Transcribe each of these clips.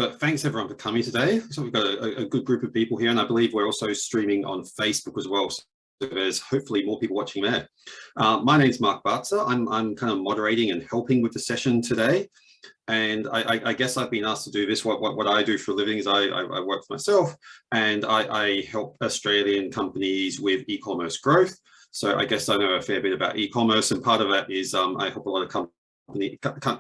but thanks everyone for coming today. So we've got a good group of people here, and I believe we're also streaming on Facebook as well. So there's hopefully more people watching there. My name's Mark Bartzer. I'm kind of moderating and helping with the session today. And I guess I've been asked to do this. What I do for a living is I work for myself, and I help Australian companies with e-commerce growth. So I guess I know a fair bit about e-commerce, and part of that is I help a lot of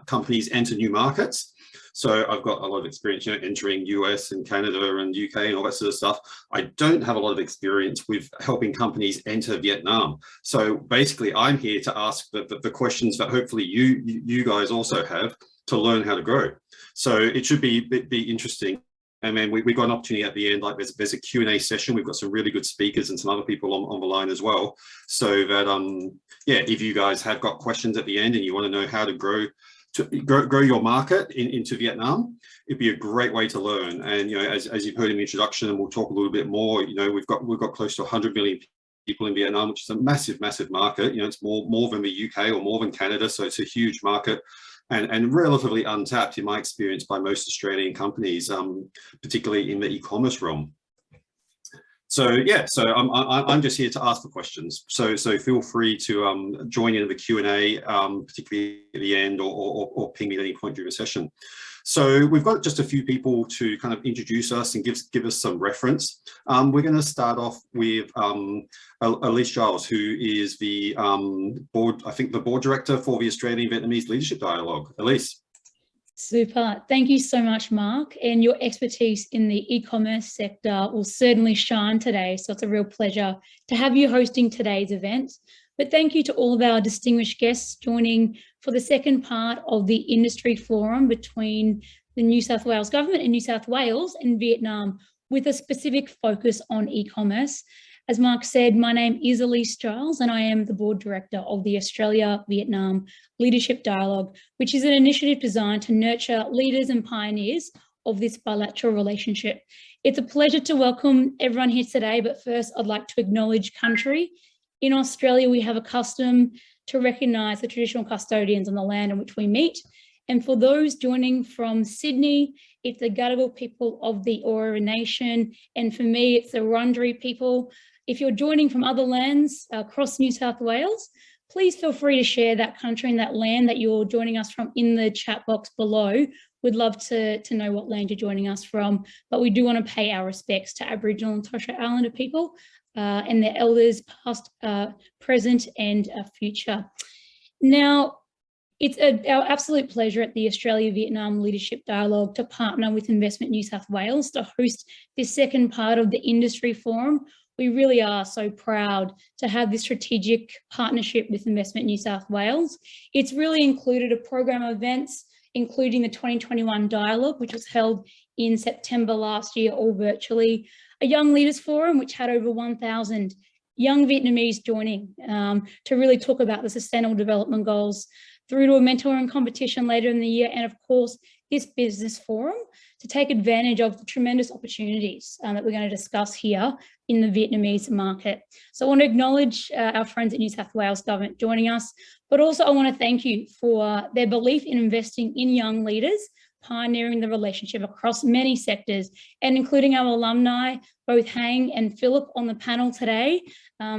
companies enter new markets. So I've got a lot of experience, entering US and Canada and UK and all that sort of stuff. I don't have a lot of experience with helping companies enter Vietnam. So basically, I'm here to ask the questions that hopefully you guys also have to learn how to grow. So it should be interesting. And then we got an opportunity at the end, like there's a Q&A session. We've got some really good speakers and some other people on the line as well. So that, yeah, if you guys have got questions at the end and you want to know how to grow your market into Vietnam, it'd be a great way to learn. And, as you've heard in the introduction, and we'll talk a little bit more, we've got close to 100 million people in Vietnam, which is a massive market. It's more than the UK or more than Canada. So it's a huge market. And relatively untapped, in my experience, by most Australian companies, particularly in the e-commerce realm. So yeah, so I'm just here to ask the questions. So feel free to join in the Q&A, particularly at the end, or ping me at any point during the session. So we've got just a few people to kind of introduce us and give us some reference. We're going to start off with Elise Giles, who is the the board director for the Australian Vietnamese Leadership Dialogue. Elise. Super. Thank you so much, Mark. And your expertise in the e-commerce sector will certainly shine today. So it's a real pleasure to have you hosting today's event. But thank you to all of our distinguished guests joining for the second part of the industry forum between the New South Wales government and New South Wales and Vietnam, with a specific focus on e-commerce. As Mark said, my name is Elise Giles, and I am the board director of the Australia-Vietnam Leadership Dialogue, which is an initiative designed to nurture leaders and pioneers of this bilateral relationship. It's a pleasure to welcome everyone here today, but first I'd like to acknowledge country. In Australia, we have a custom to recognise the traditional custodians on the land on which we meet. And for those joining from Sydney, it's the Gadigal people of the Eora Nation. And for me, it's the Wurundjeri people. If you're joining from other lands across New South Wales, please feel free to share that country and that land that you're joining us from in the chat box below. We'd love to know what land you're joining us from, but we do want to pay our respects to Aboriginal and Torres Strait Islander people and their elders, past, present and future. Now, it's our absolute pleasure at the Australia-Vietnam Leadership Dialogue to partner with Investment New South Wales to host this second part of the industry forum. We really are so proud to have this strategic partnership with Investment New South Wales. It's really included a program of events, including the 2021 Dialogue, which was held in September last year, all virtually, a Young Leaders Forum, which had over 1,000 young Vietnamese joining to really talk about the Sustainable Development Goals, through to a mentoring competition later in the year, and of course, this business forum to take advantage of the tremendous opportunities that we're going to discuss here in the Vietnamese market. So I want to acknowledge our friends at New South Wales Government joining us, but also I want to thank you for their belief in investing in young leaders, pioneering the relationship across many sectors, and including our alumni, both Hang and Philip on the panel today.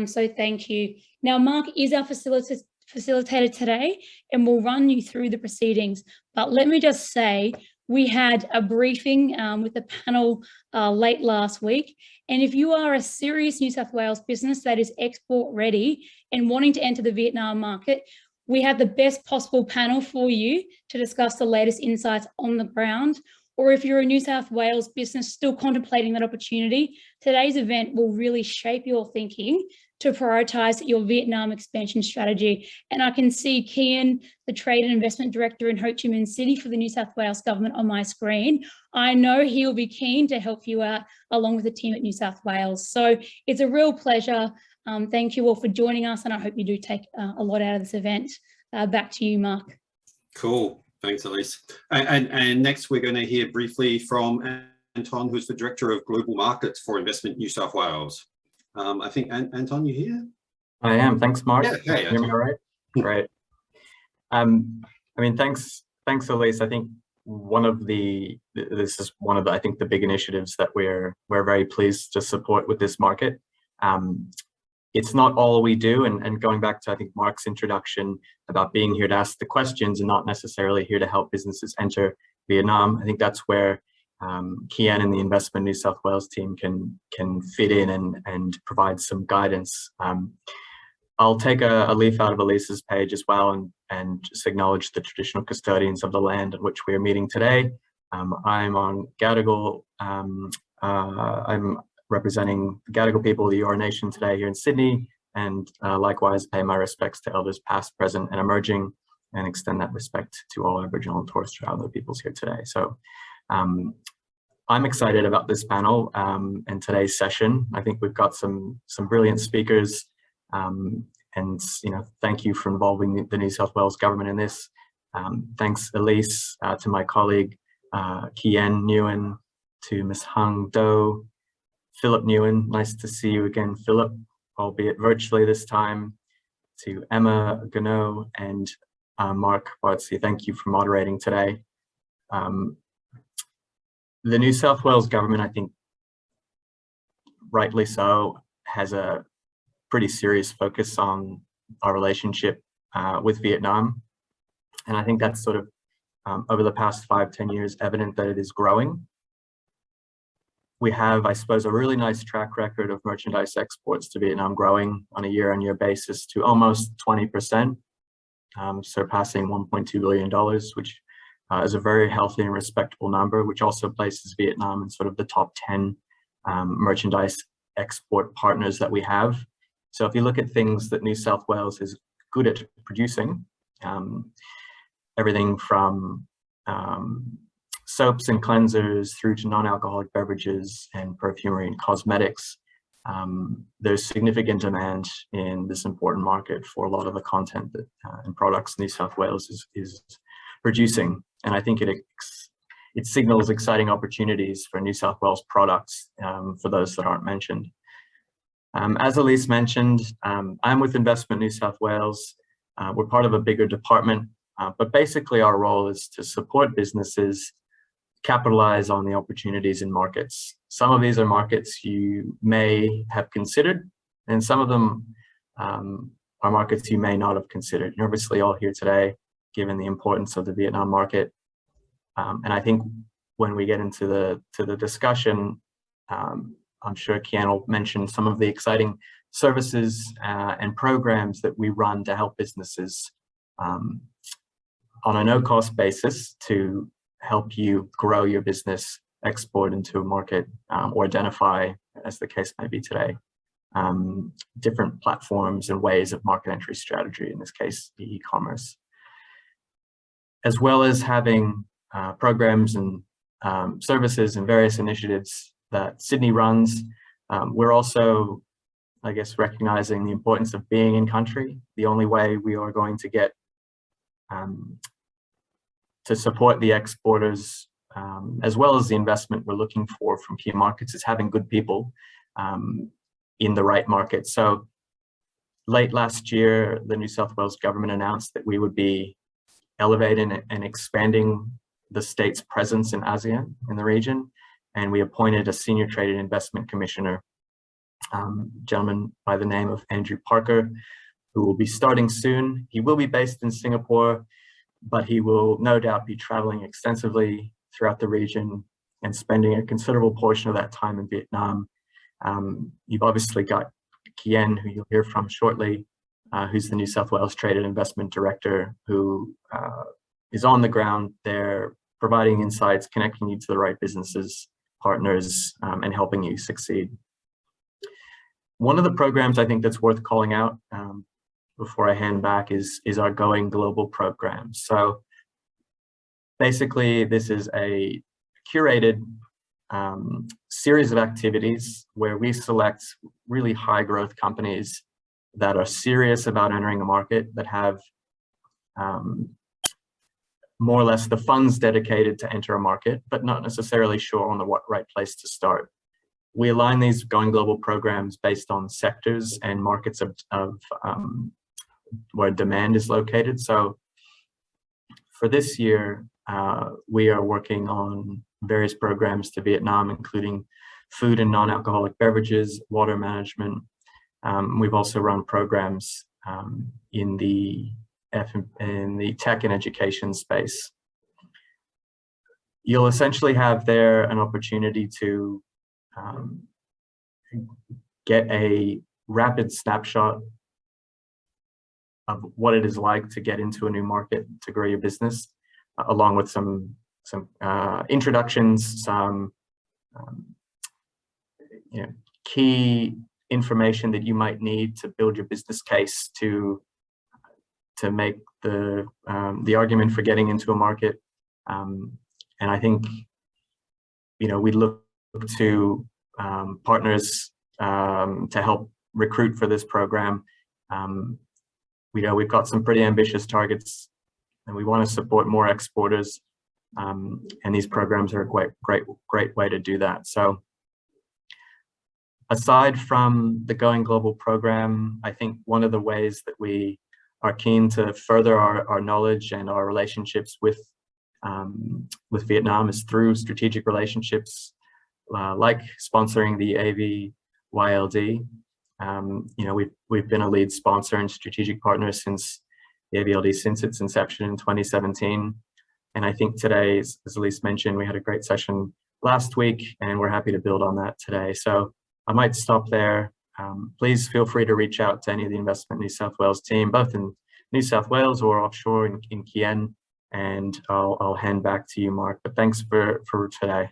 So thank you. Now, Mark is our facilitator today, and we'll run you through the proceedings. But let me just say, we had a briefing with the panel late last week. And if you are a serious New South Wales business that is export ready and wanting to enter the Vietnam market, we have the best possible panel for you to discuss the latest insights on the ground. Or if you're a New South Wales business still contemplating that opportunity, today's event will really shape your thinking to prioritise your Vietnam expansion strategy. And I can see Kian, the Trade and Investment Director in Ho Chi Minh City for the New South Wales Government on my screen. I know he'll be keen to help you out along with the team at New South Wales. So it's a real pleasure. Thank you all for joining us, and I hope you do take a lot out of this event. Back to you, Mark. Cool. Thanks, Elise. And next, we're going to hear briefly from Anton, who's the Director of Global Markets for Investment New South Wales. I think, Anton, you here? I am. Thanks, Mark. Yeah, hey, can you hear me all right? Great. I mean, thanks, Elise. I think this is one of the, I think, the big initiatives that we're very pleased to support with this market. It's not all we do, and going back to, I think, Mark's introduction about being here to ask the questions and not necessarily here to help businesses enter Vietnam, I think that's where Kian and the Investment New South Wales team can fit in and provide some guidance. I'll take a leaf out of Elise's page as well and just acknowledge the traditional custodians of the land on which we are meeting today. I'm on Gadigal. I'm representing the Gadigal people of the Eora Nation today here in Sydney, and likewise pay my respects to elders past, present and emerging, and extend that respect to all Aboriginal and Torres Strait Islander peoples here today. So I'm excited about this panel and today's session. I think we've got some brilliant speakers, and thank you for involving the New South Wales government in this. Thanks, Elise, to my colleague Kian Nguyen, to Ms. Hung Do, Philip Nguyen, nice to see you again, Philip, albeit virtually this time, to Emma Gano and Mark Bartsey. Thank you for moderating today. The New South Wales government, I think, rightly so, has a pretty serious focus on our relationship with Vietnam. And I think that's sort of, over the past 5-10 years, evident that it is growing. We have, I suppose, a really nice track record of merchandise exports to Vietnam growing on a year-on-year basis to almost 20%, surpassing $1.2 billion, which is a very healthy and respectable number, which also places Vietnam in sort of the top 10 merchandise export partners that we have. So if you look at things that New South Wales is good at producing, everything from soaps and cleansers through to non-alcoholic beverages and perfumery and cosmetics, there's significant demand in this important market for a lot of the content that and products New South Wales is producing. And I think it signals exciting opportunities for New South Wales products for those that aren't mentioned. As Elise mentioned, I'm with Investment New South Wales. We're part of a bigger department, but basically our role is to support businesses capitalize on the opportunities in markets. Some of these are markets you may have considered, and some of them are markets you may not have considered. You're obviously all here today, given the importance of the Vietnam market. And I think when we get into the discussion, I'm sure Kian will mention some of the exciting services and programs that we run to help businesses on a no-cost basis to help you grow your business, export into a market, or identify, as the case may be today, different platforms and ways of market entry strategy, in this case, the e-commerce. As well as having programs and services and various initiatives that Sydney runs, we're also, I guess, recognizing the importance of being in country. The only way we are going to get to support the exporters, as well as the investment we're looking for from key markets, is having good people in the right market. So late last year, the New South Wales government announced that we would be elevating and expanding the state's presence in ASEAN, in the region, and we appointed a senior trade and investment commissioner, gentleman by the name of Andrew Parker, who will be starting soon. He will be based in Singapore, but he will no doubt be traveling extensively throughout the region and spending a considerable portion of that time in Vietnam. You've obviously got Kian, who you'll hear from shortly, who's the New South Wales Trade and Investment Director, who is on the ground there, providing insights, connecting you to the right businesses, partners, and helping you succeed. One of the programs I think that's worth calling out before I hand back is our Going Global program. So basically, this is a curated series of activities where we select really high growth companies that are serious about entering a market, that have more or less the funds dedicated to enter a market, but not necessarily sure on the right place to start. We align these Going Global programs based on sectors and markets of where demand is located. So for this year, we are working on various programs to Vietnam, including food and non-alcoholic beverages, water management. We've also run programs in the tech and education space. You'll essentially have there an opportunity to get a rapid snapshot of what it is like to get into a new market to grow your business, along with some introductions, some key information that you might need to build your business case to make the argument for getting into a market. And I think we look to partners to help recruit for this program. We've got some pretty ambitious targets, and we want to support more exporters. And these programs are a great way to do that. So, aside from the Going Global program, I think one of the ways that we are keen to further our knowledge and our relationships with Vietnam is through strategic relationships, like sponsoring the AVYLD. We've been a lead sponsor and strategic partner since the AVLD since its inception in 2017. And I think today, as Elise mentioned, we had a great session last week, and we're happy to build on that today. So I might stop there. Please feel free to reach out to any of the Investment New South Wales team, both in New South Wales or offshore in Kien, and I'll hand back to you, Mark. But thanks for today.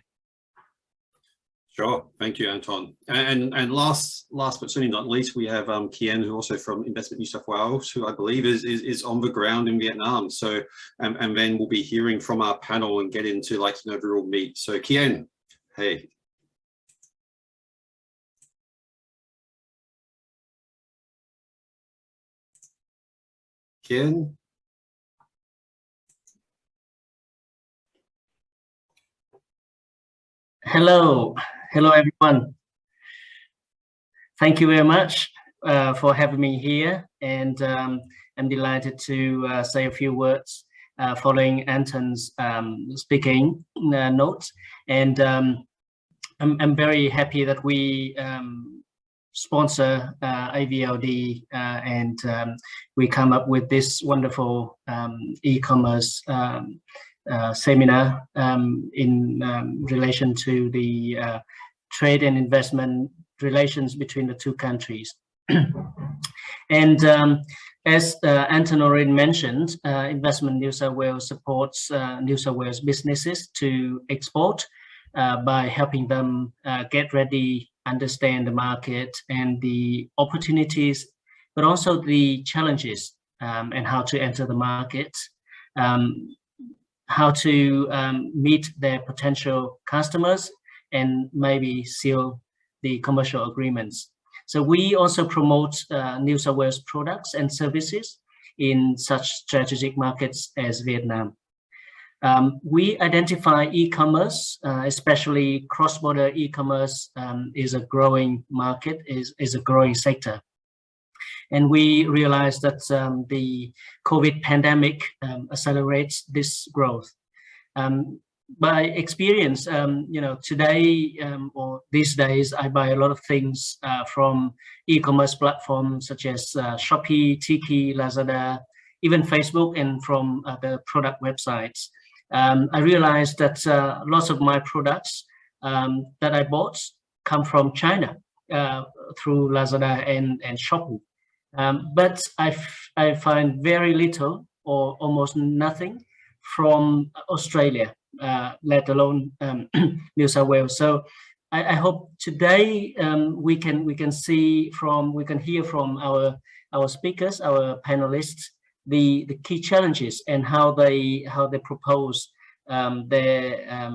Sure, thank you, Anton. And last but certainly not least, we have Kien, who also from Investment New South Wales, who I believe is on the ground in Vietnam. So, and then we'll be hearing from our panel and get into the real meat. So Kien, hey. Kien? Hello everyone. Thank you very much for having me here, and I'm delighted to say a few words following Anton's speaking notes. And I'm very happy that we sponsor AVLD and we come up with this wonderful e-commerce seminar in relation to the trade and investment relations between the two countries. And as Anton already mentioned, Investment New South Wales supports New South Wales businesses to export by helping them get ready, understand the market and the opportunities, but also the challenges and how to enter the market, how to meet their potential customers, and maybe seal the commercial agreements. So we also promote New South Wales products and services in such strategic markets as Vietnam. We identify e-commerce, especially cross-border e-commerce, is a growing market, is a growing sector. And we realize that the COVID pandemic accelerates this growth. By experience, today or these days, I buy a lot of things from e-commerce platforms such as Shopee, Tiki, Lazada, even Facebook, and from the product websites. I realized that lots of my products that I bought come from China through Lazada and Shopee. But I find very little or almost nothing from Australia, let alone New South Wales. So I hope today we can hear from our speakers, our panelists, the key challenges and how they propose their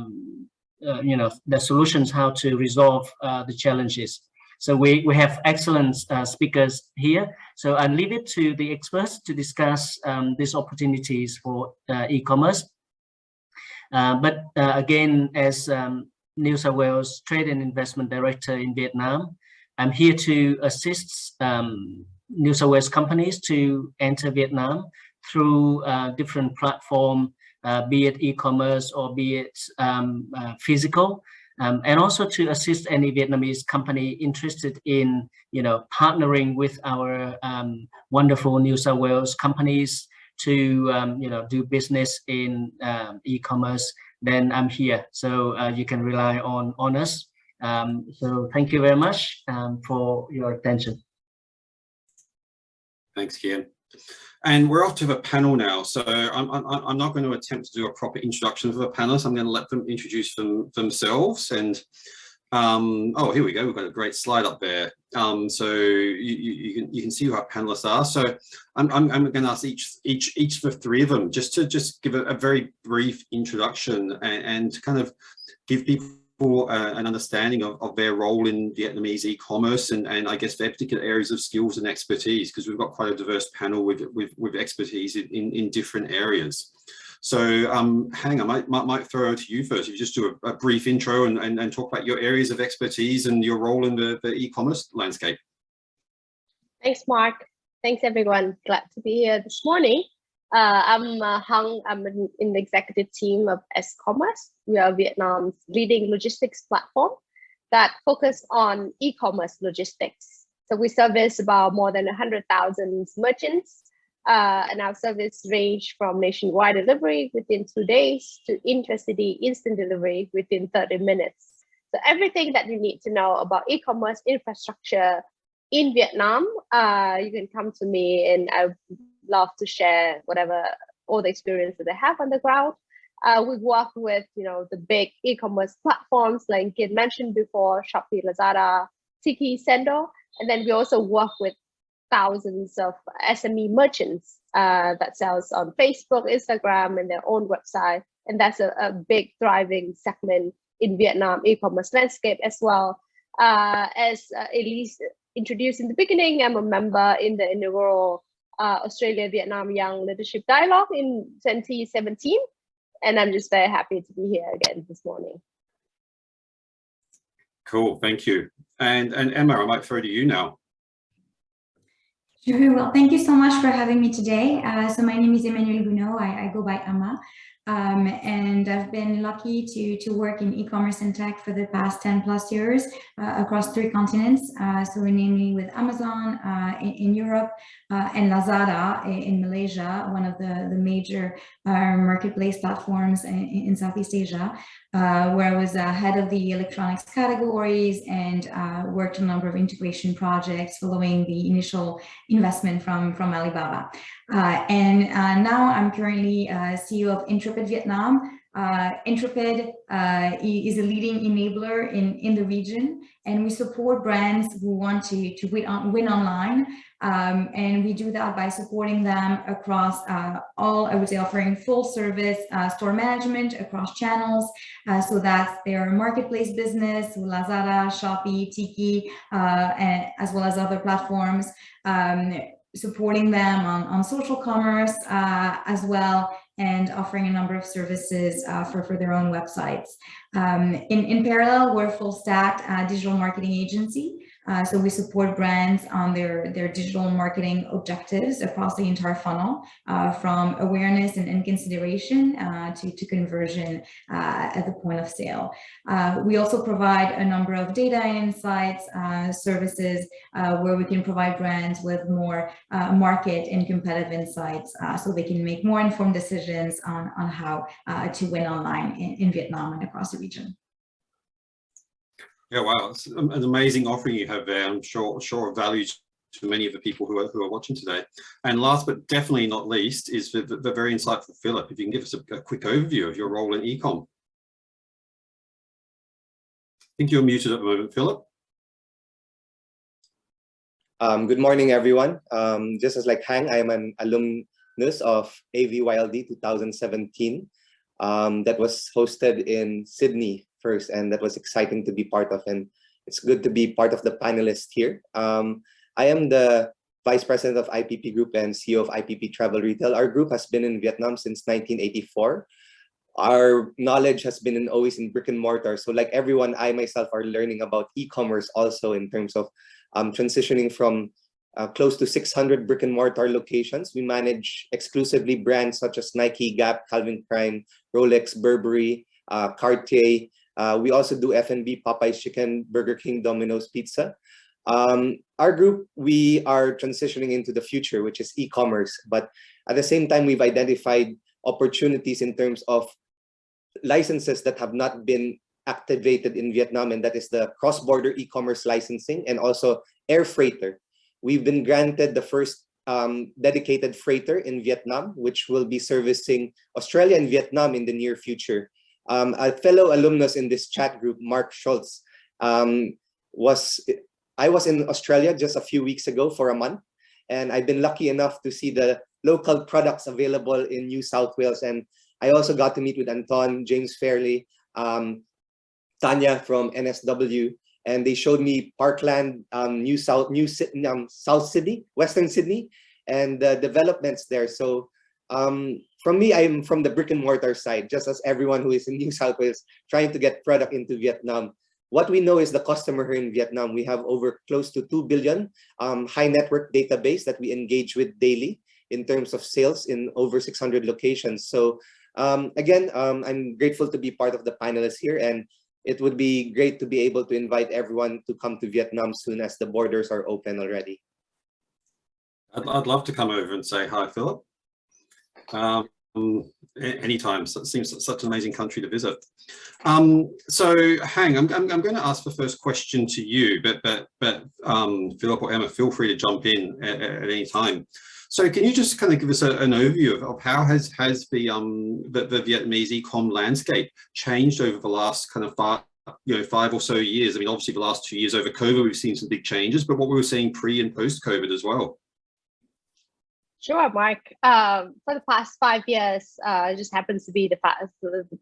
solutions, how to resolve the challenges. So we have excellent speakers here. So I leave it to the experts to discuss these opportunities for e-commerce. But again, as New South Wales Trade and Investment Director in Vietnam, I'm here to assist New South Wales companies to enter Vietnam through different platforms be it e-commerce or be it physical, and also to assist any Vietnamese company interested in, partnering with our wonderful New South Wales companies to, do business in e-commerce. Then I'm here, so you can rely on us. So thank you very much for your attention. Thanks, Kian. And we're off to the panel now. So I'm not going to attempt to do a proper introduction for the panelists. I'm going to let them introduce themselves. And oh, here we go. We've got a great slide up there. So you can see who our panelists are. So I'm going to ask each of the three of them just to give a very brief introduction and kind of give people an understanding of their role in Vietnamese e-commerce and I guess their particular areas of skills and expertise, because we've got quite a diverse panel with expertise in different areas. So Hang, I might throw it to you first. If you just do a brief intro and talk about your areas of expertise and your role in the e-commerce landscape. Thanks, Mark. Thanks, everyone. Glad to be here this morning. I'm Hung. I'm in the executive team of S-Commerce. We are Vietnam's leading logistics platform that focus on e-commerce logistics. So we service about more than 100,000 merchants, and our service range from nationwide delivery within 2 days to intercity instant delivery within 30 minutes. So everything that you need to know about e-commerce infrastructure in Vietnam, you can come to me, and I love to share all the experience that I have on the ground. We work with the big e-commerce platforms like Kian mentioned before, Shopee, Lazada, Tiki, Sendo, and then we also work with thousands of SME merchants that sells on Facebook, Instagram, and their own website, and that's a big thriving segment in Vietnam e-commerce landscape as well. As Elise introduced in the beginning, I'm a member in the inaugural Australia-Vietnam Young Leadership Dialogue in 2017, and I'm just very happy to be here again this morning. Cool, thank you. And Emma, I might throw to you now. Sure, well, thank you so much for having me today. So my name is Emmanuelle Gounod. I go by Emma. And I've been lucky to work in e-commerce and tech for the past 10+ years across 3 continents. So namely with Amazon in Europe and Lazada in Malaysia, one of the major marketplace platforms in Southeast Asia, where I was head of the electronics categories and worked on a number of integration projects following the initial investment from Alibaba. And now I'm currently CEO of Intrepid Vietnam. Intrepid is a leading enabler in the region, and we support brands who want to win online. And we do that by supporting them across all, I would say, offering full service store management across channels. So that's their marketplace business, Lazada, Shopee, Tiki, as well as other platforms. Supporting them on social commerce as well, and offering a number of services for their own websites. In parallel, we're a full stack digital marketing agency. So we support brands on their digital marketing objectives across the entire funnel, from awareness and consideration to conversion at the point of sale. We also provide a number of data and insights services where we can provide brands with more market and competitive insights so they can make more informed decisions on how to win online in Vietnam and across the region. Yeah, wow, it's an amazing offering you have there. I'm sure of value to many of the people who are watching today. And last but definitely not least is the very insightful Philip. If you can give us a quick overview of your role in e-com. I think you're muted at the moment, Philip. Good morning, everyone. Just as like Hang, I am an alumnus of AVYLD 2017 that was hosted in Sydney first, and that was exciting to be part of, and it's good to be part of the panelists here. I am the Vice President of IPP Group and CEO of IPP Travel Retail. Our group has been in Vietnam since 1984. Our knowledge has been always in brick and mortar. So like everyone, I myself are learning about e-commerce also in terms of transitioning from close to 600 brick and mortar locations. We manage exclusively brands such as Nike, Gap, Calvin Klein, Rolex, Burberry, Cartier. We also do F&B, Popeye's Chicken, Burger King, Domino's Pizza. Our group, we are transitioning into the future, which is e-commerce. But at the same time, we've identified opportunities in terms of licenses that have not been activated in Vietnam, and that is the cross-border e-commerce licensing and also air freighter. We've been granted the first dedicated freighter in Vietnam, which will be servicing Australia and Vietnam in the near future. A fellow alumnus in this chat group, Mark Schultz, I was in Australia just a few weeks ago for a month, and I've been lucky enough to see the local products available in New South Wales. And I also got to meet with Anton, James Fairley, Tanya from NSW, and they showed me Parkland, South Sydney, Western Sydney, and the developments there. So from me, I'm from the brick and mortar side, just as everyone who is in New South Wales trying to get product into Vietnam. What we know is the customer here in Vietnam. We have over close to 2 billion high network database that we engage with daily in terms of sales in over 600 locations. So again, I'm grateful to be part of the panelists here, and it would be great to be able to invite everyone to come to Vietnam soon as the borders are open already. I'd love to come over and say hi, Philip. Anytime. So it seems such an amazing country to visit. So Hang, I'm going to ask the first question to you, but Philip or Emma, feel free to jump in at any time. So can you just kind of give us an overview of how has the Vietnamese e-com landscape changed over the last kind of 5 or so years? I mean, obviously the last 2 years over COVID, we've seen some big changes, but what we were seeing pre and post COVID as well. Sure, Mark. For the past 5 years, it just happens to be the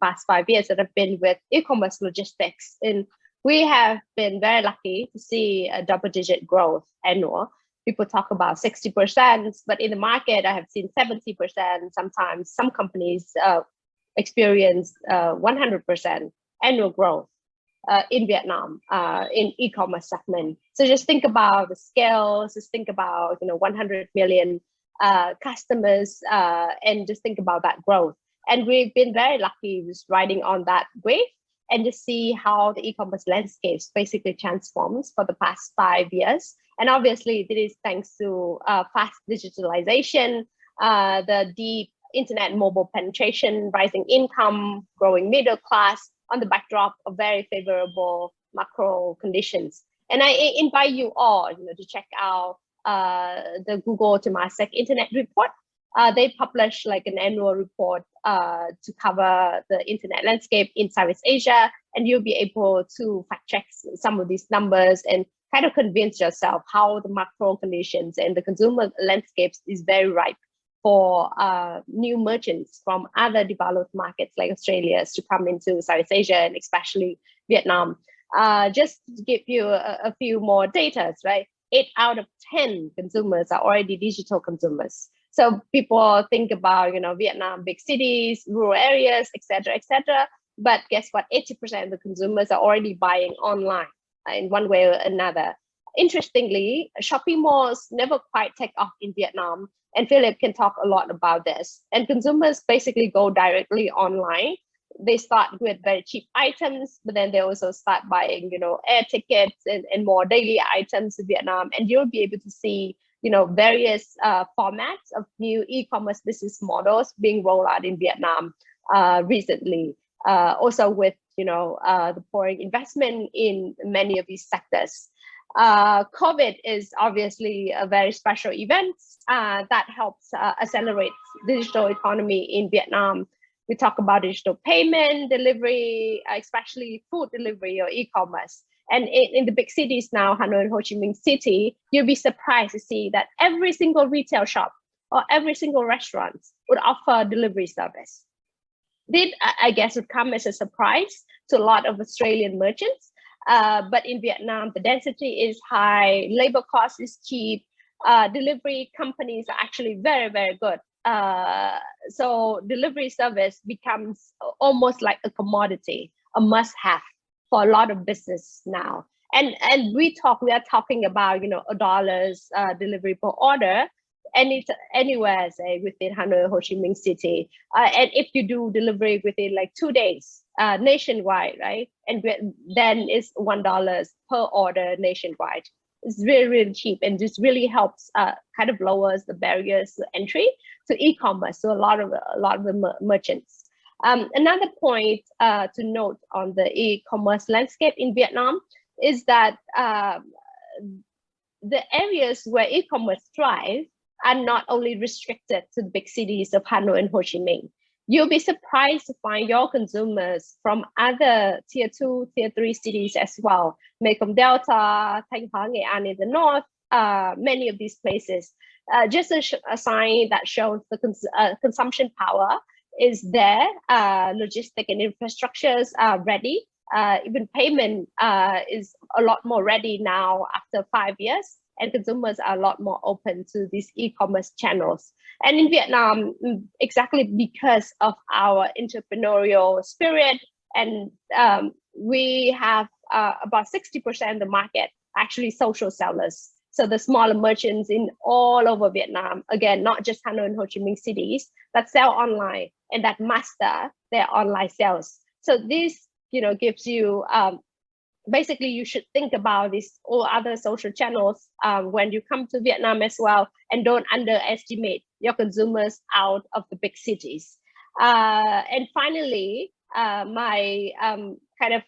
past 5 years that I've been with e-commerce logistics, and we have been very lucky to see a double-digit growth annual. People talk about 60%, but in the market, I have seen 70%. Sometimes some companies experience 100% annual growth in Vietnam in e-commerce segment. So just think about the scale. Just think about 100 million customers, and just think about that growth. And we've been very lucky just riding on that wave and to see how the e-commerce landscapes basically transforms for the past 5 years. And obviously, this is thanks to fast digitalization, the deep internet mobile penetration, rising income, growing middle class on the backdrop of very favorable macro conditions. And I invite you all to check out the Google Temasek Internet Report. They publish like an annual report to cover the internet landscape in Southeast Asia, and you'll be able to fact check some of these numbers and kind of convince yourself how the macro conditions and the consumer landscapes is very ripe for new merchants from other developed markets like Australia to come into Southeast Asia and especially Vietnam. Just to give you a few more data, right? 8 out of 10 consumers are already digital consumers. So people think about, Vietnam, big cities, rural areas, etc., etc. But guess what? 80% of the consumers are already buying online in one way or another. Interestingly, shopping malls never quite take off in Vietnam, and Philip can talk a lot about this. And consumers basically go directly online. They start with very cheap items, but then they also start buying, air tickets and more daily items in Vietnam. And you'll be able to see, various formats of new e-commerce business models being rolled out in Vietnam recently. Also with, the pouring investment in many of these sectors. COVID is obviously a very special event that helps accelerate digital economy in Vietnam. We talk about digital payment, delivery, especially food delivery or e-commerce. And in the big cities now, Hanoi and Ho Chi Minh City, you'll be surprised to see that every single retail shop or every single restaurant would offer delivery service. This, I guess, would come as a surprise to a lot of Australian merchants. But in Vietnam, the density is high, labor cost is cheap, delivery companies are actually very, very good. So delivery service becomes almost like a commodity, a must-have for a lot of business now. And we are talking about, you know, $1 delivery per order, and it's anywhere, say within Hanoi, Ho Chi Minh City. And if you do delivery within like 2 days, nationwide, right? And then it's $1 per order nationwide. It's really, really cheap, and this really helps kind of lowers the barriers to entry to e-commerce. So a lot of the merchants. Another point to note on the e-commerce landscape in Vietnam is that the areas where e-commerce thrive are not only restricted to the big cities of Hanoi and Ho Chi Minh. You'll be surprised to find your consumers from other tier 2, tier 3 cities as well. Mekong Delta, Thanh Hóa, Nghệ An in the north, many of these places. Just a sign that shows the consumption power is there. Logistic and infrastructures are ready. Even payment is a lot more ready now after 5 years, and consumers are a lot more open to these e-commerce channels. And in Vietnam, exactly because of our entrepreneurial spirit, and we have about 60% of the market actually social sellers. So the smaller merchants in all over Vietnam, again, not just Hanoi and Ho Chi Minh cities, that sell online and that master their online sales. So this, you know, gives you, basically you should think about these all other social channels when you come to Vietnam as well, and don't underestimate your consumers out of the big cities. And finally, my kind of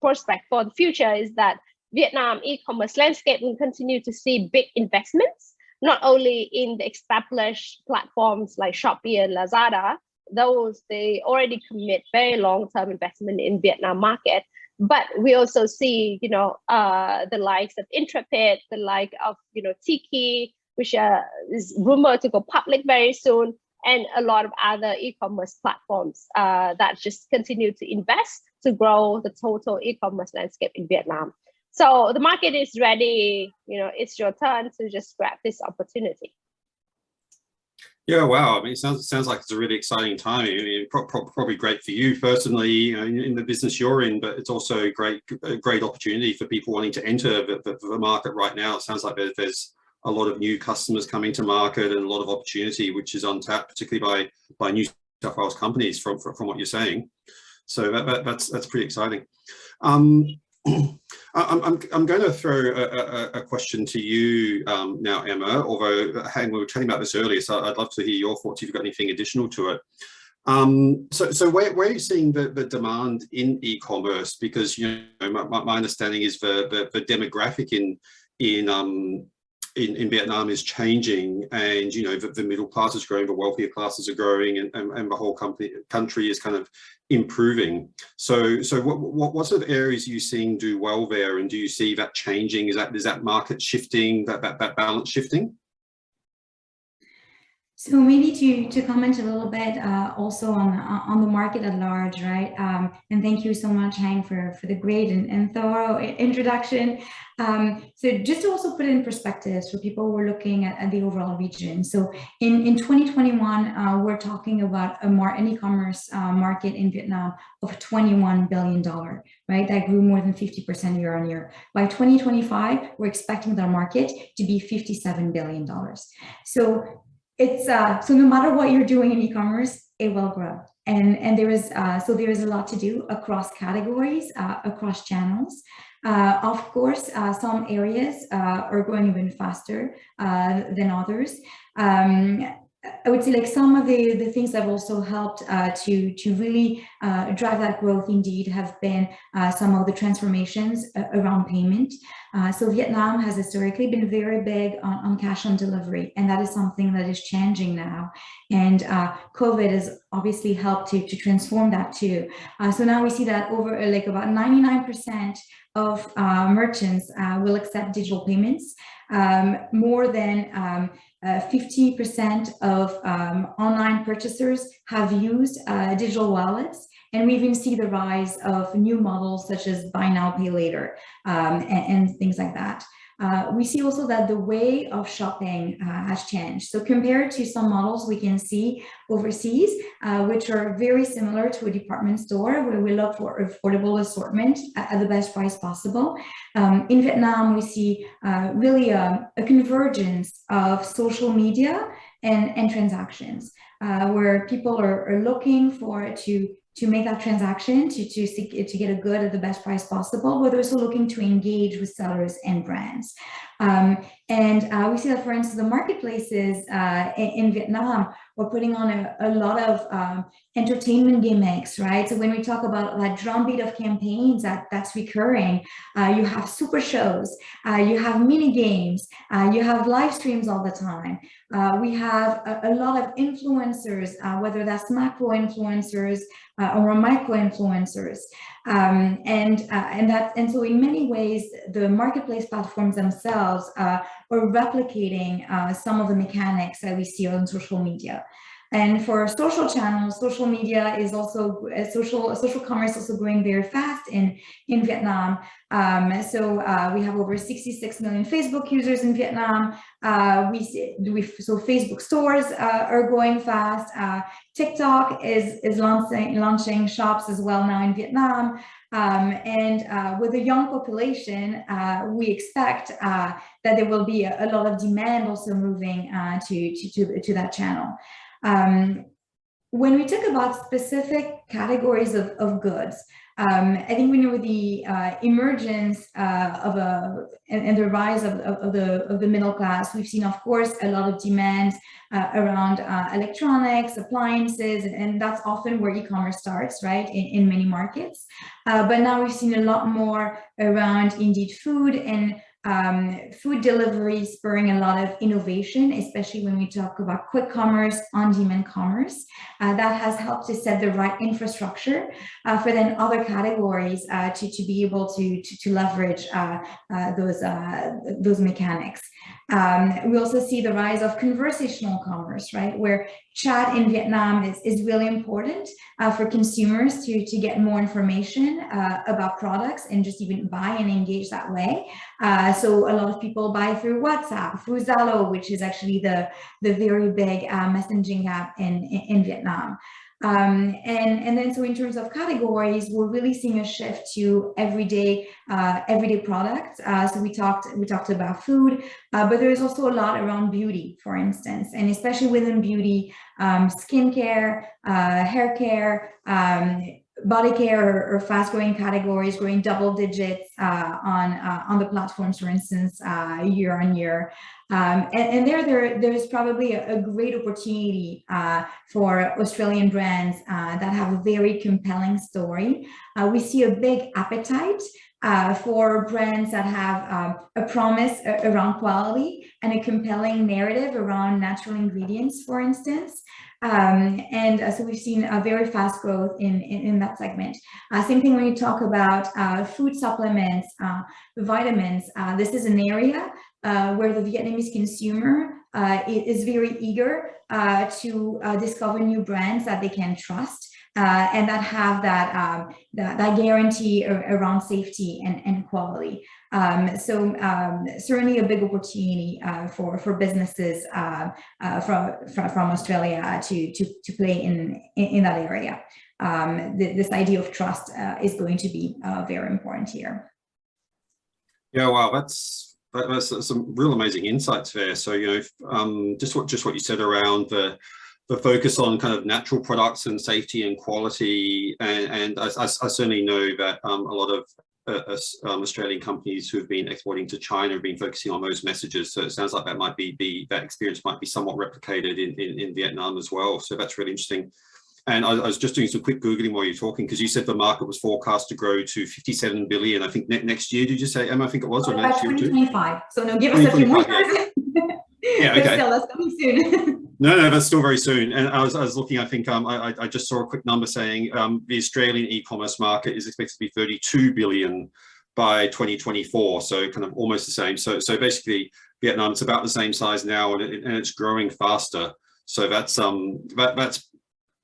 prospect for the future is that Vietnam e-commerce landscape will continue to see big investments, not only in the established platforms like Shopee and Lazada. Those, they already commit very long-term investment in Vietnam market. But we also see, you know, the likes of Intrepid, the like of, you know, Tiki, which is rumored to go public very soon, and a lot of other e-commerce platforms that just continue to invest to grow the total e-commerce landscape in Vietnam. So the market is ready. You know, it's your turn to just grab this opportunity. Yeah, wow. I mean, it sounds like it's a really exciting time. I mean, probably great for you personally, you know, in the business you're in, but it's also a great opportunity for people wanting to enter the market right now. It sounds like there's a lot of new customers coming to market and a lot of opportunity, which is untapped, particularly by New South Wales companies from what you're saying. So that's pretty exciting. I'm going to throw a question to you now, Emma, although we were chatting about this earlier, so I'd love to hear your thoughts if you've got anything additional to it. So where are you seeing the demand in e-commerce? Because, you know, my understanding is the demographic in Vietnam is changing, and, you know, the middle class is growing, the wealthier classes are growing, and the whole country is kind of improving. So what sort of areas are you seeing do well there, and do you see that changing? Is that market shifting, that balance shifting? So maybe to comment a little bit also on the market at large, right? And thank you so much, Hang, for the great and thorough introduction. So just to also put it in perspective for people who are looking at the overall region. So in 2021, we're talking about an e-commerce market in Vietnam of $21 billion, right? That grew more than 50% year on year. By 2025, we're expecting the market to be $57 billion. So it's so no matter what you're doing in e-commerce, it will grow, and there is a lot to do across categories, across channels. Of course, some areas are growing even faster than others. I would say, like, some of the things that have also helped to really drive that growth indeed have been some of the transformations around payment. So Vietnam has historically been very big on cash on delivery, and that is something that is changing now. And COVID has obviously helped to transform that too. So now we see that over like about 99% of merchants will accept digital payments. More than 50% of online purchasers have used digital wallets, and we even see the rise of new models such as buy now, pay later, and things like that. we see also that the way of shopping has changed. So compared to some models we can see overseas, which are very similar to a department store where we look for affordable assortment at the best price possible. In Vietnam, we see really a convergence of social media and transactions, where people are looking for to make that transaction, to get a good at the best price possible, but they're also looking to engage with sellers and brands. We see that, for instance, the marketplaces in Vietnam are putting on a lot of entertainment gimmicks, right? So when we talk about that drumbeat of campaigns that's recurring, you have super shows, you have mini games, you have live streams all the time. We have a lot of influencers, whether that's macro influencers or micro influencers, and so in many ways the marketplace platforms themselves are replicating some of the mechanics that we see on social media. And for social channels, social media is also social commerce also growing very fast in Vietnam. So we have over 66 million Facebook users in Vietnam. So Facebook stores are growing fast. TikTok is launching shops as well now in Vietnam. With a young population, we expect that there will be a lot of demand also moving to that channel. When we talk about specific categories of goods, I think we know the emergence and the rise of the middle class. We've seen, of course, a lot of demand around electronics, appliances, and that's often where e-commerce starts, right, in many markets. But now we've seen a lot more around indeed food and food delivery spurring a lot of innovation, especially when we talk about quick commerce, on-demand commerce. That has helped to set the right infrastructure for then other categories to be able to leverage those mechanics. We also see the rise of conversational commerce, right, where chat in Vietnam is really important for consumers to get more information about products and just even buy and engage that way. So a lot of people buy through WhatsApp, through Zalo, which is actually the very big messaging app in Vietnam. And then so in terms of categories, we're really seeing a shift to everyday products. So we talked about food, but there's also a lot around beauty, for instance, and especially within beauty, skincare, hair care, body care are fast-growing categories, growing double digits on the platforms, for instance, year on year. And there's probably a great opportunity for Australian brands that have a very compelling story. We see a big appetite for brands that have a promise around quality and a compelling narrative around natural ingredients, for instance. So we've seen a very fast growth in that segment. Same thing when you talk about food supplements, vitamins. This is an area where the Vietnamese consumer is very eager to discover new brands that they can trust and that have that guarantee around safety and quality. So certainly a big opportunity for businesses from Australia to play in that area. This idea of trust is going to be very important here. Yeah, wow, that's some real amazing insights there. So, you know, just what you said around the focus on kind of natural products and safety and quality, and I certainly know that a lot of Australian companies who have been exporting to China have been focusing on those messages. So it sounds like that might be that experience might be somewhat replicated in Vietnam as well. So that's really interesting. And I was just doing some quick Googling while you're talking, because you said the market was forecast to grow to 57 billion, I think next year. Did you say, Emma? I think it was, or next year too? 2025. So no, give us a few more years. Yeah, okay. But still, that's coming soon. No, that's still very soon. And I was looking, I think I just saw a quick number saying the Australian e-commerce market is expected to be 32 billion by 2024. So kind of almost the same. So basically Vietnam's about the same size now, and it's growing faster. So that's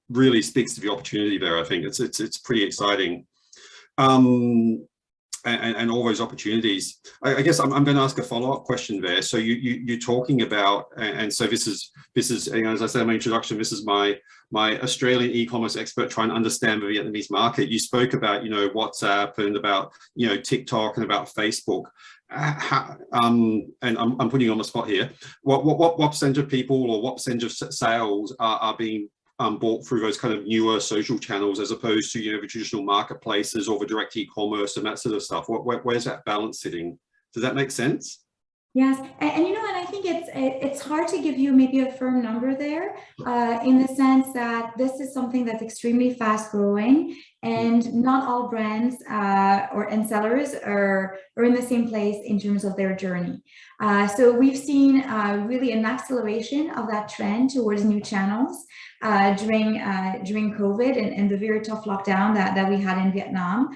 really speaks to the opportunity there. I think it's pretty exciting. and all those opportunities. I guess I'm going to ask a follow-up question there. So you're talking about, and so this is you know, as I said in my introduction, this is my Australian e-commerce expert trying to understand the Vietnamese market. You spoke about, you know, WhatsApp and about, you know, TikTok and about Facebook. And I'm putting you on the spot here. What percentage of people or what percentage of sales are being bought through those kind of newer social channels as opposed to, you know, the traditional marketplaces or the direct e-commerce and that sort of stuff? Where's that balance sitting? Does that make sense? Yes, and you know, and I think it's hard to give you maybe a firm number there, in the sense that this is something that's extremely fast growing, and not all brands and sellers are in the same place in terms of their journey. So we've seen really an acceleration of that trend towards new channels during COVID and the very tough lockdown that we had in Vietnam,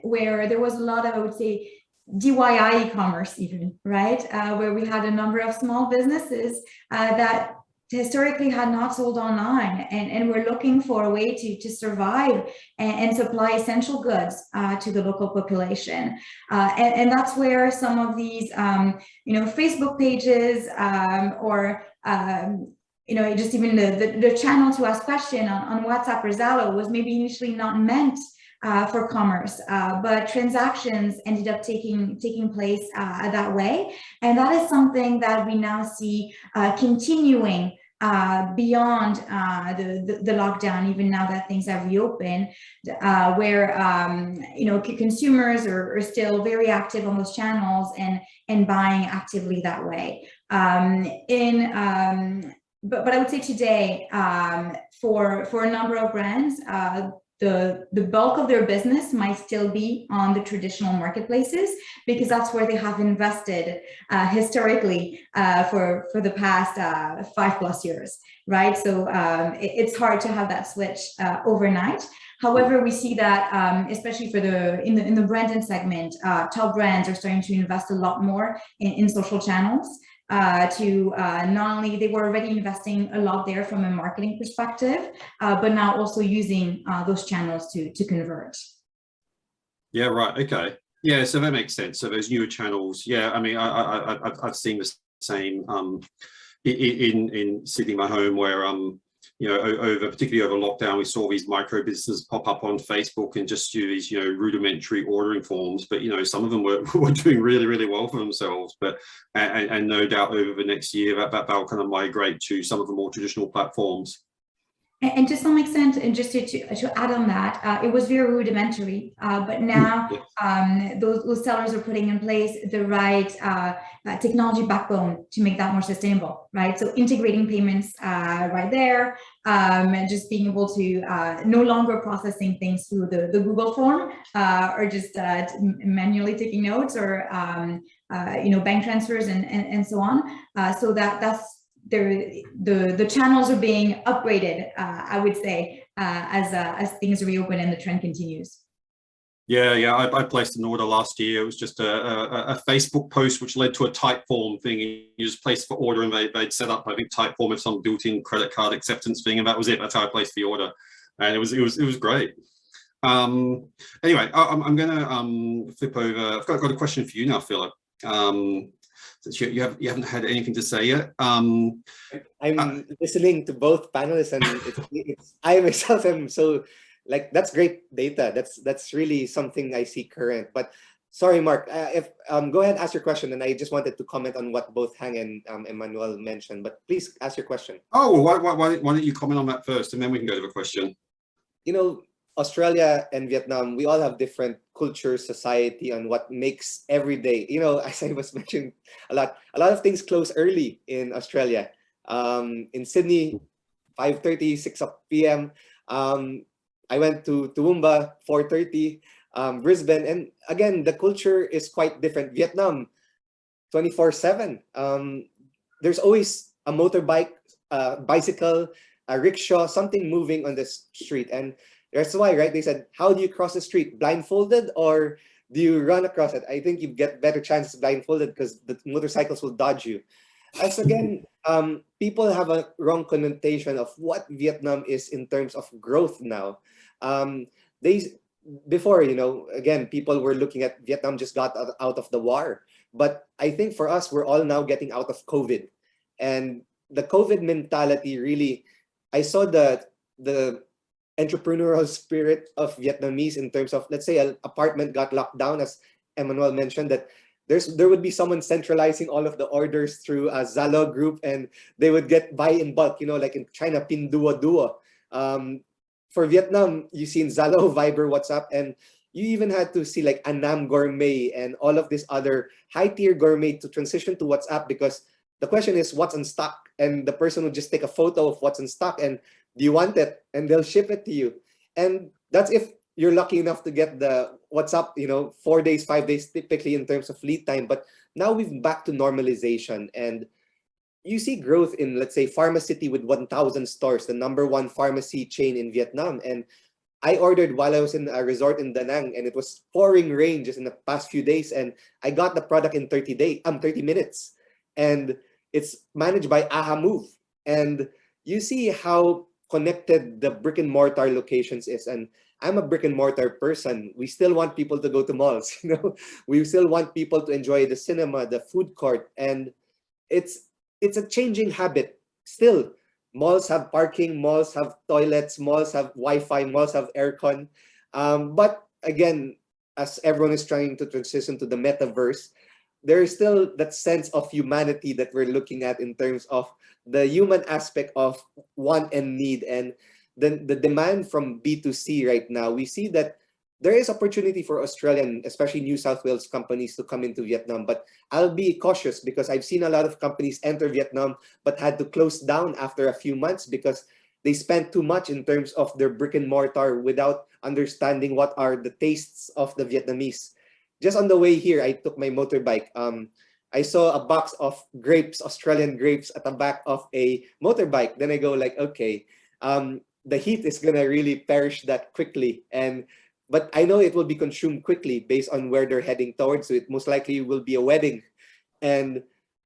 where there was a lot of, I would say, DIY e-commerce even, right? Where we had a number of small businesses that historically had not sold online, and we're looking for a way to survive and supply essential goods to the local population. And that's where some of these, you know, Facebook pages or you know, just even the channel to ask question on WhatsApp or Zalo was maybe initially not meant for commerce, but transactions ended up taking place that way, and that is something that we now see continuing beyond the lockdown, even now that things have reopened, where you know, consumers are still very active on those channels and buying actively that way. But I would say today, for a number of brands, the bulk of their business might still be on the traditional marketplaces, because that's where they have invested historically for the past 5+ years, right? So it's hard to have that switch overnight. However, we see that, especially for in the branded segment, top brands are starting to invest a lot more in social channels. To not only, they were already investing a lot there from a marketing perspective, but now also using those channels to convert. Yeah, right. Okay. Yeah, so that makes sense. So those newer channels. Yeah, I mean, I've seen the same in Sydney, my home, where you know, particularly over lockdown, we saw these micro businesses pop up on Facebook and just do these, you know, rudimentary ordering forms. But, you know, some of them were doing really, really well for themselves. But and no doubt over the next year that'll kind of migrate to some of the more traditional platforms. And to some extent, and just to add on that, it was very rudimentary, but now those sellers are putting in place the right technology backbone to make that more sustainable, right? So integrating payments right there, just being able to no longer processing things through the Google form, or just manually taking notes, or you know, bank transfers and so on. So that's the channels are being upgraded, I would say, as things reopen and the trend continues. Yeah, I placed an order last year. It was just a Facebook post which led to a Typeform thing. You just placed for order, and they'd set up, I think, Typeform with some built-in credit card acceptance thing, and that was it. That's how I placed the order, and it was great. Anyway, I'm gonna flip over. I've got a question for you now, Philip. You haven't had anything to say yet. I'm listening to both panelists, and I myself am so, like, that's great data. That's really something I see current. But sorry, Mark, if go ahead, ask your question, and I just wanted to comment on what both Hang and Emmanuel mentioned. But please ask your question. Oh, well, why don't you comment on that first, and then we can go to the question. You know, Australia and Vietnam, we all have different culture, society, and what makes every day. You know, as I was mentioning, a lot of things close early in Australia. In Sydney, 5:30, 6 p.m. I went to Toowoomba, 4:30. Brisbane, and again, the culture is quite different. Vietnam, 24/7. There's always a motorbike, bicycle, a rickshaw, something moving on the street, and that's why, right? They said, how do you cross the street? Blindfolded, or do you run across it? I think you get better chances blindfolded because the motorcycles will dodge you. As again, people have a wrong connotation of what Vietnam is in terms of growth now. before, you know, again, people were looking at Vietnam just got out of the war. But I think for us, we're all now getting out of COVID. And the COVID mentality really, I saw the entrepreneurial spirit of Vietnamese in terms of, let's say, an apartment got locked down, as Emmanuel mentioned, that there would be someone centralizing all of the orders through a Zalo group, and they would buy in bulk, you know, like in China, Pinduoduo. For Vietnam, you see in Zalo, Viber, WhatsApp, and you even had to see like Annam Gourmet and all of this other high-tier gourmet to transition to WhatsApp, because the question is what's in stock, and the person would just take a photo of what's in stock and do you want it, and they'll ship it to you. And that's if you're lucky enough to get the WhatsApp, you know, 4 days, 5 days typically in terms of lead time. But now we've back to normalization, and you see growth in, let's say, Pharmacity with 1,000 stores, the #1 pharmacy chain in Vietnam. And I ordered while I was in a resort in Da Nang, and it was pouring rain just in the past few days, and I got the product in 30 minutes. And it's managed by Aha Move. And you see how connected the brick and mortar locations is. And I'm a brick and mortar person. We still want people to go to malls, you know. We still want people to enjoy the cinema, the food court, and it's a changing habit. Still, malls have parking, malls have toilets, malls have Wi-Fi, malls have aircon. But again, as everyone is trying to transition to the metaverse, there is still that sense of humanity that we're looking at in terms of the human aspect of want and need. And the demand from B2C right now, we see that there is opportunity for Australian, especially New South Wales companies to come into Vietnam. But I'll be cautious, because I've seen a lot of companies enter Vietnam but had to close down after a few months because they spent too much in terms of their brick and mortar without understanding what are the tastes of the Vietnamese. Just on the way here, I took my motorbike. I saw a box of grapes, Australian grapes, at the back of a motorbike. Then I go like, okay, the heat is gonna really perish that quickly. But I know it will be consumed quickly based on where they're heading towards. So it most likely will be a wedding. And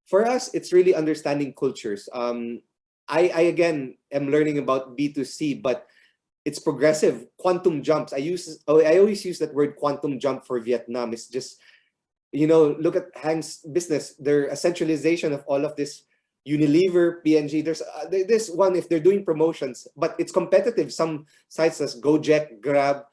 for us, it's really understanding cultures. I again am learning about B2C, but it's progressive, quantum jumps. I always use that word quantum jump for Vietnam. It's just, you know, look at Hang's business. Their centralization of all of this, Unilever, P&G. There's this one, if they're doing promotions, but it's competitive. Some sites as Gojek, Grab,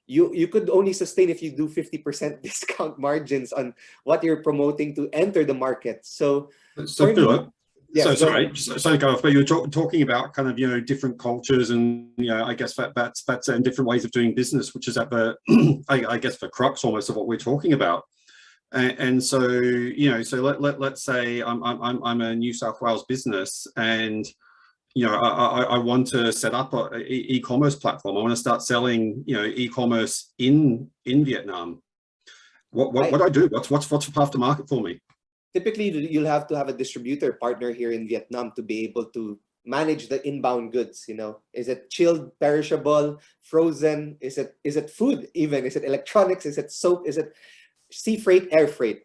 you could only sustain if you do 50% discount margins on what you're promoting to enter the market. So Philip, yes, so sorry, just to go off, but you were talking about kind of, you know, different cultures, and, you know, I guess that's and different ways of doing business, which is at the I guess the crux almost of what we're talking about. And so, you know, so let's say I'm a New South Wales business, and, you know, I want to set up an e-commerce platform. I want to start selling, you know, e-commerce in Vietnam. What do I do? What's the path to market for me? Typically, you'll have to have a distributor partner here in Vietnam to be able to manage the inbound goods. You know, is it chilled, perishable, frozen? Is it food even? Is it electronics? Is it soap? Is it sea freight, air freight?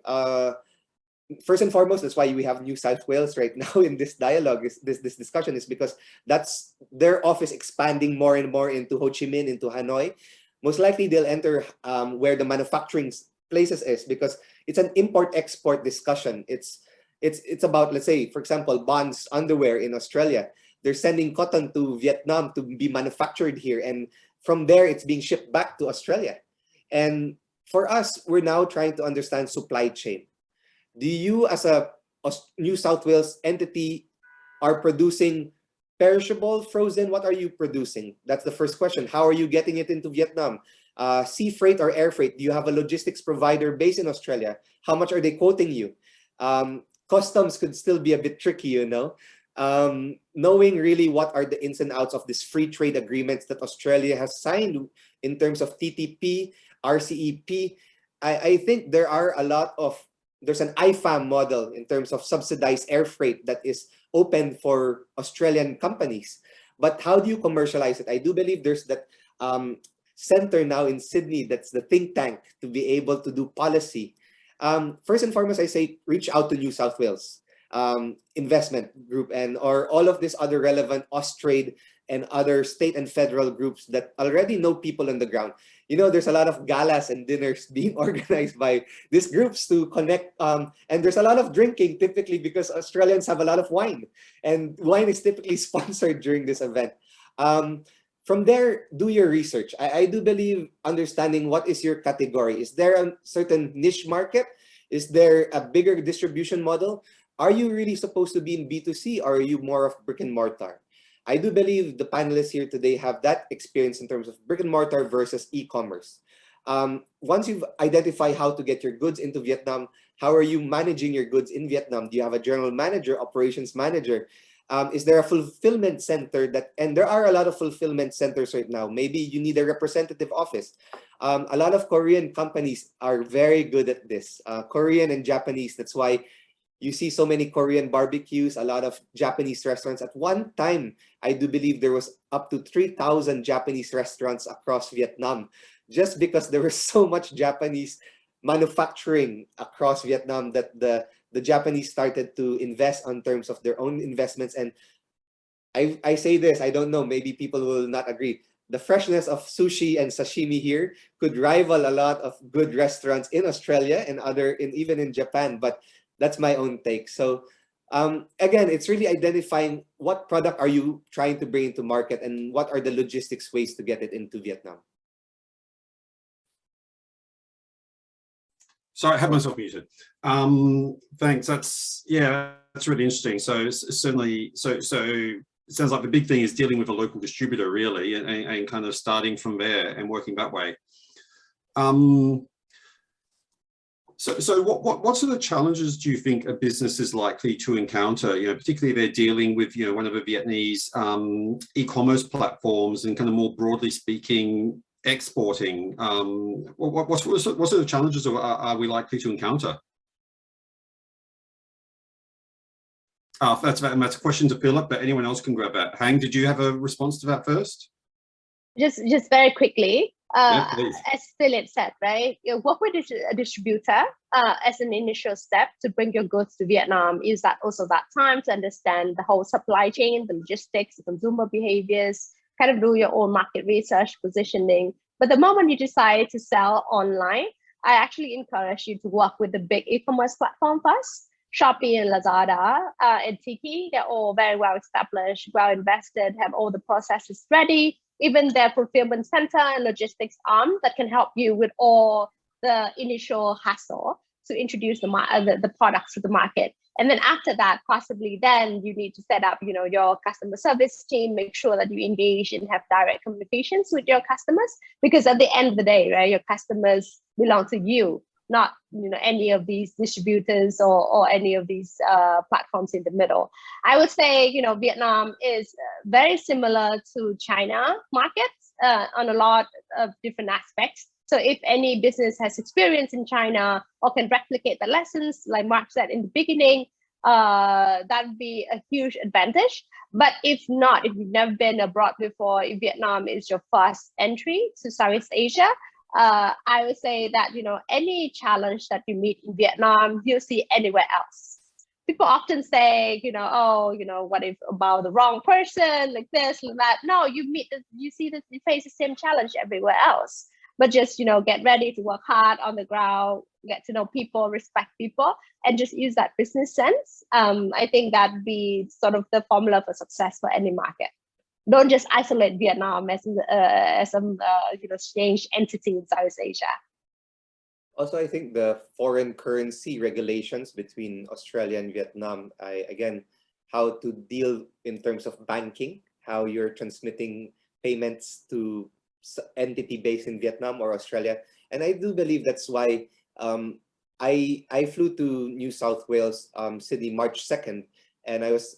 First and foremost, that's why we have New South Wales right now in this dialogue. This discussion is because that's their office expanding more and more into Ho Chi Minh, into Hanoi. Most likely, they'll enter where the manufacturing places is, because it's an import-export discussion. It's about, let's say, for example, Bonds underwear in Australia. They're sending cotton to Vietnam to be manufactured here, and from there, it's being shipped back to Australia. And for us, we're now trying to understand supply chain. Do you, as a New South Wales entity, are producing perishable, frozen? What are you producing? That's the first question. How are you getting it into Vietnam? Sea freight or air freight? Do you have a logistics provider based in Australia? How much are they quoting you? Customs could still be a bit tricky, you know. Knowing really what are the ins and outs of these free trade agreements that Australia has signed in terms of TTP, RCEP. I think there are a lot of, there's an IFAM model in terms of subsidized air freight that is open for Australian companies. But how do you commercialize it? I do believe there's that center now in Sydney that's the think tank to be able to do policy. First and foremost, I say reach out to New South Wales. investment group or all of these other relevant Austrade and other state and federal groups that already know people on the ground. You know, there's a lot of galas and dinners being organized by these groups to connect. And there's a lot of drinking typically because Australians have a lot of wine, and wine is typically sponsored during this event. From there, do your research. I do believe understanding what is your category. Is there a certain niche market? Is there a bigger distribution model? Are you really supposed to be in B2C, or are you more of brick and mortar? I do believe the panelists here today have that experience in terms of brick and mortar versus e-commerce. Once you've identified how to get your goods into Vietnam, how are you managing your goods in Vietnam? Do you have a general manager, operations manager? Is there a fulfillment center and there are a lot of fulfillment centers right now. Maybe you need a representative office. A lot of Korean companies are very good at this, Korean and Japanese. That's why you see so many Korean barbecues, a lot of Japanese restaurants. At one time, I do believe there was up to 3,000 Japanese restaurants across Vietnam, just because there was so much Japanese manufacturing across Vietnam that the Japanese started to invest on terms of their own investments. And I say this, I don't know, maybe people will not agree. The freshness of sushi and sashimi here could rival a lot of good restaurants in Australia and even in Japan, but that's my own take. So again, it's really identifying what product are you trying to bring into market and what are the logistics ways to get it into Vietnam. Sorry, I had myself muted. Thanks. That's really interesting. So certainly, so it sounds like the big thing is dealing with a local distributor really, and kind of starting from there and working that way. So what sort of challenges do you think a business is likely to encounter? You know, particularly if they're dealing with, you know, one of the Vietnamese e-commerce platforms and kind of more broadly speaking, exporting. What sort of challenges are we likely to encounter? That's a question to Philip, but anyone else can grab that. Hang, did you have a response to that first? Just very quickly. Yeah, as Philip said, right, you work with a distributor as an initial step to bring your goods to Vietnam. Is that also that time to understand the whole supply chain, the logistics, the consumer behaviors, kind of do your own market research, positioning. But the moment you decide to sell online, I actually encourage you to work with the big e-commerce platform first. Shopee and Lazada and Tiki, they're all very well established, well invested, have all the processes ready, even their fulfillment center and logistics arm that can help you with all the initial hassle to introduce the products to the market. And then after that, possibly then you need to set up, you know, your customer service team, make sure that you engage and have direct communications with your customers, because at the end of the day, right, your customers belong to you, not, you know, any of these distributors or any of these platforms in the middle. I would say, you know, Vietnam is very similar to China markets on a lot of different aspects. So if any business has experience in China or can replicate the lessons, like Mark said in the beginning, that would be a huge advantage. But if not, if you've never been abroad before, if Vietnam is your first entry to Southeast Asia, I would say that, you know, any challenge that you meet in Vietnam, you'll see anywhere else. People often say, you know, oh, you know, what if about the wrong person, like this, like that. No, you face the same challenge everywhere else. But just, you know, get ready to work hard on the ground, get to know people, respect people, and just use that business sense. I think that'd be sort of the formula for success for any market. Don't just isolate Vietnam as some you know, strange entity in Southeast Asia. Also, I think the foreign currency regulations between Australia and Vietnam, again, how to deal in terms of banking, how you're transmitting payments to entity based in Vietnam or Australia. And I do believe that's why I flew to New South Wales, Sydney, March 2nd, and I was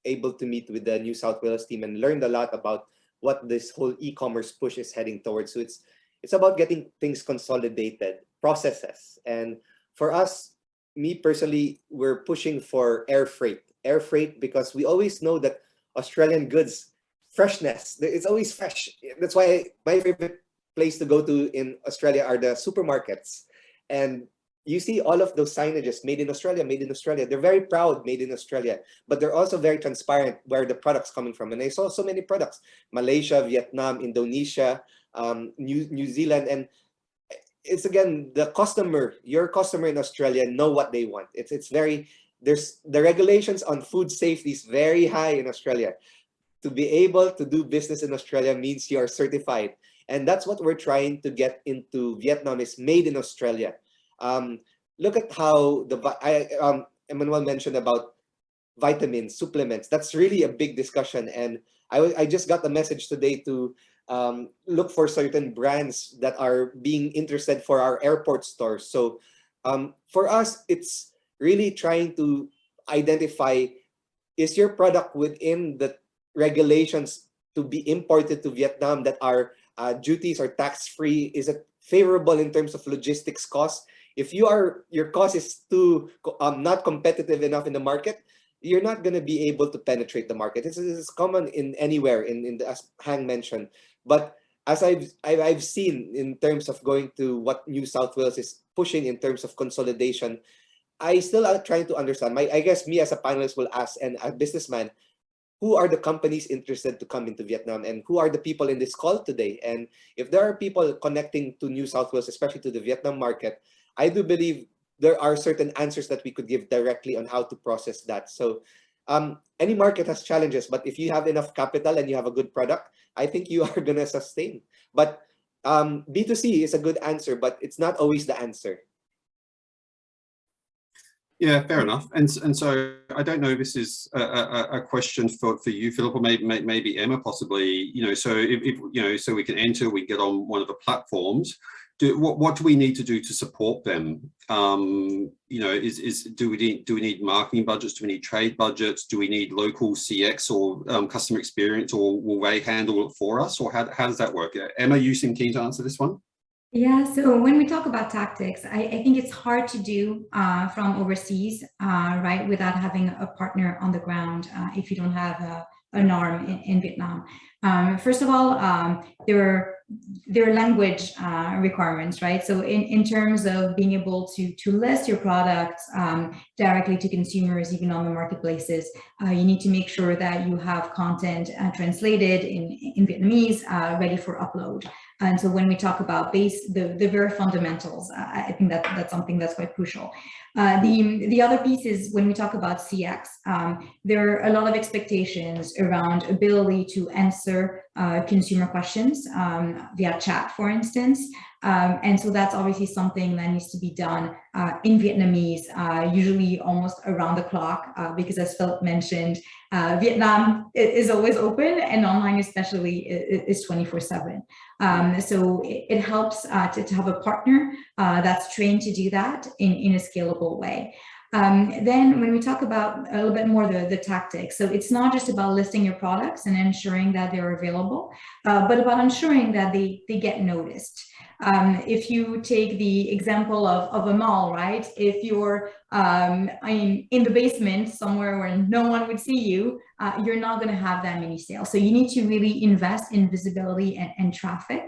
able to meet with the New South Wales team and learned a lot about what this whole e-commerce push is heading towards. So it's about getting things consolidated, processes. And for us, me personally, we're pushing for air freight, because we always know that Australian goods, freshness, it's always fresh. That's why my favorite place to go to in Australia are the supermarkets. And you see all of those signages, made in Australia, made in Australia. They're very proud, made in Australia, but they're also very transparent where the product's coming from. And I saw so many products, Malaysia, Vietnam, Indonesia, New Zealand. And it's again, the customer, your customer in Australia know what they want. It's very, there's the regulations on food safety is very high in Australia. To be able to do business in Australia means you are certified. And that's what we're trying to get into Vietnam, is made in Australia. Look at how Emmanuel mentioned about vitamins, supplements. That's really a big discussion. And I just got the message today to look for certain brands that are being interested for our airport stores. So for us, it's really trying to identify, is your product within the regulations to be imported to Vietnam that are duties or tax-free? Is it favorable in terms of logistics costs? If your cost is too not competitive enough in the market, you're not going to be able to penetrate the market. This is common in anywhere, as Hang mentioned. But as I've seen in terms of going to what New South Wales is pushing in terms of consolidation, I still are trying to understand. I guess me as a panelist will ask, and a businessman, who are the companies interested to come into Vietnam, and who are the people in this call today? And if there are people connecting to New South Wales, especially to the Vietnam market, I do believe there are certain answers that we could give directly on how to process that. So any market has challenges, but if you have enough capital and you have a good product, I think you are gonna sustain. But B2C is a good answer, but it's not always the answer. Yeah, fair enough. And so I don't know if this is a question for you, Philip, or maybe Emma, possibly. So if so we can enter, we get on one of the platforms. What do we need to do to support them? Do we need marketing budgets? Do we need trade budgets? Do we need local CX or customer experience, or will they handle it for us? Or how does that work? Emma, you seem keen to answer this one. Yeah, so when we talk about tactics, I think it's hard to do from overseas, right, without having a partner on the ground if you don't have an arm in Vietnam. First of all, there are language requirements, right? So in terms of being able to list your products directly to consumers, even on the marketplaces, you need to make sure that you have content translated in Vietnamese, ready for upload. And so when we talk about the very fundamentals, I think that's something that's quite crucial. The other piece is when we talk about CX, there are a lot of expectations around ability to answer consumer questions via chat, for instance. And so that's obviously something that needs to be done in Vietnamese, usually almost around the clock, because as Philip mentioned, Vietnam is always open, and online especially is 24/7. So it helps to have a partner that's trained to do that in a scalable way. Then when we talk about a little bit more the tactics, so it's not just about listing your products and ensuring that they're available, but about ensuring that they get noticed. If you take the example of a mall, right? If you're in the basement somewhere where no one would see you, you're not going to have that many sales. So you need to really invest in visibility and traffic,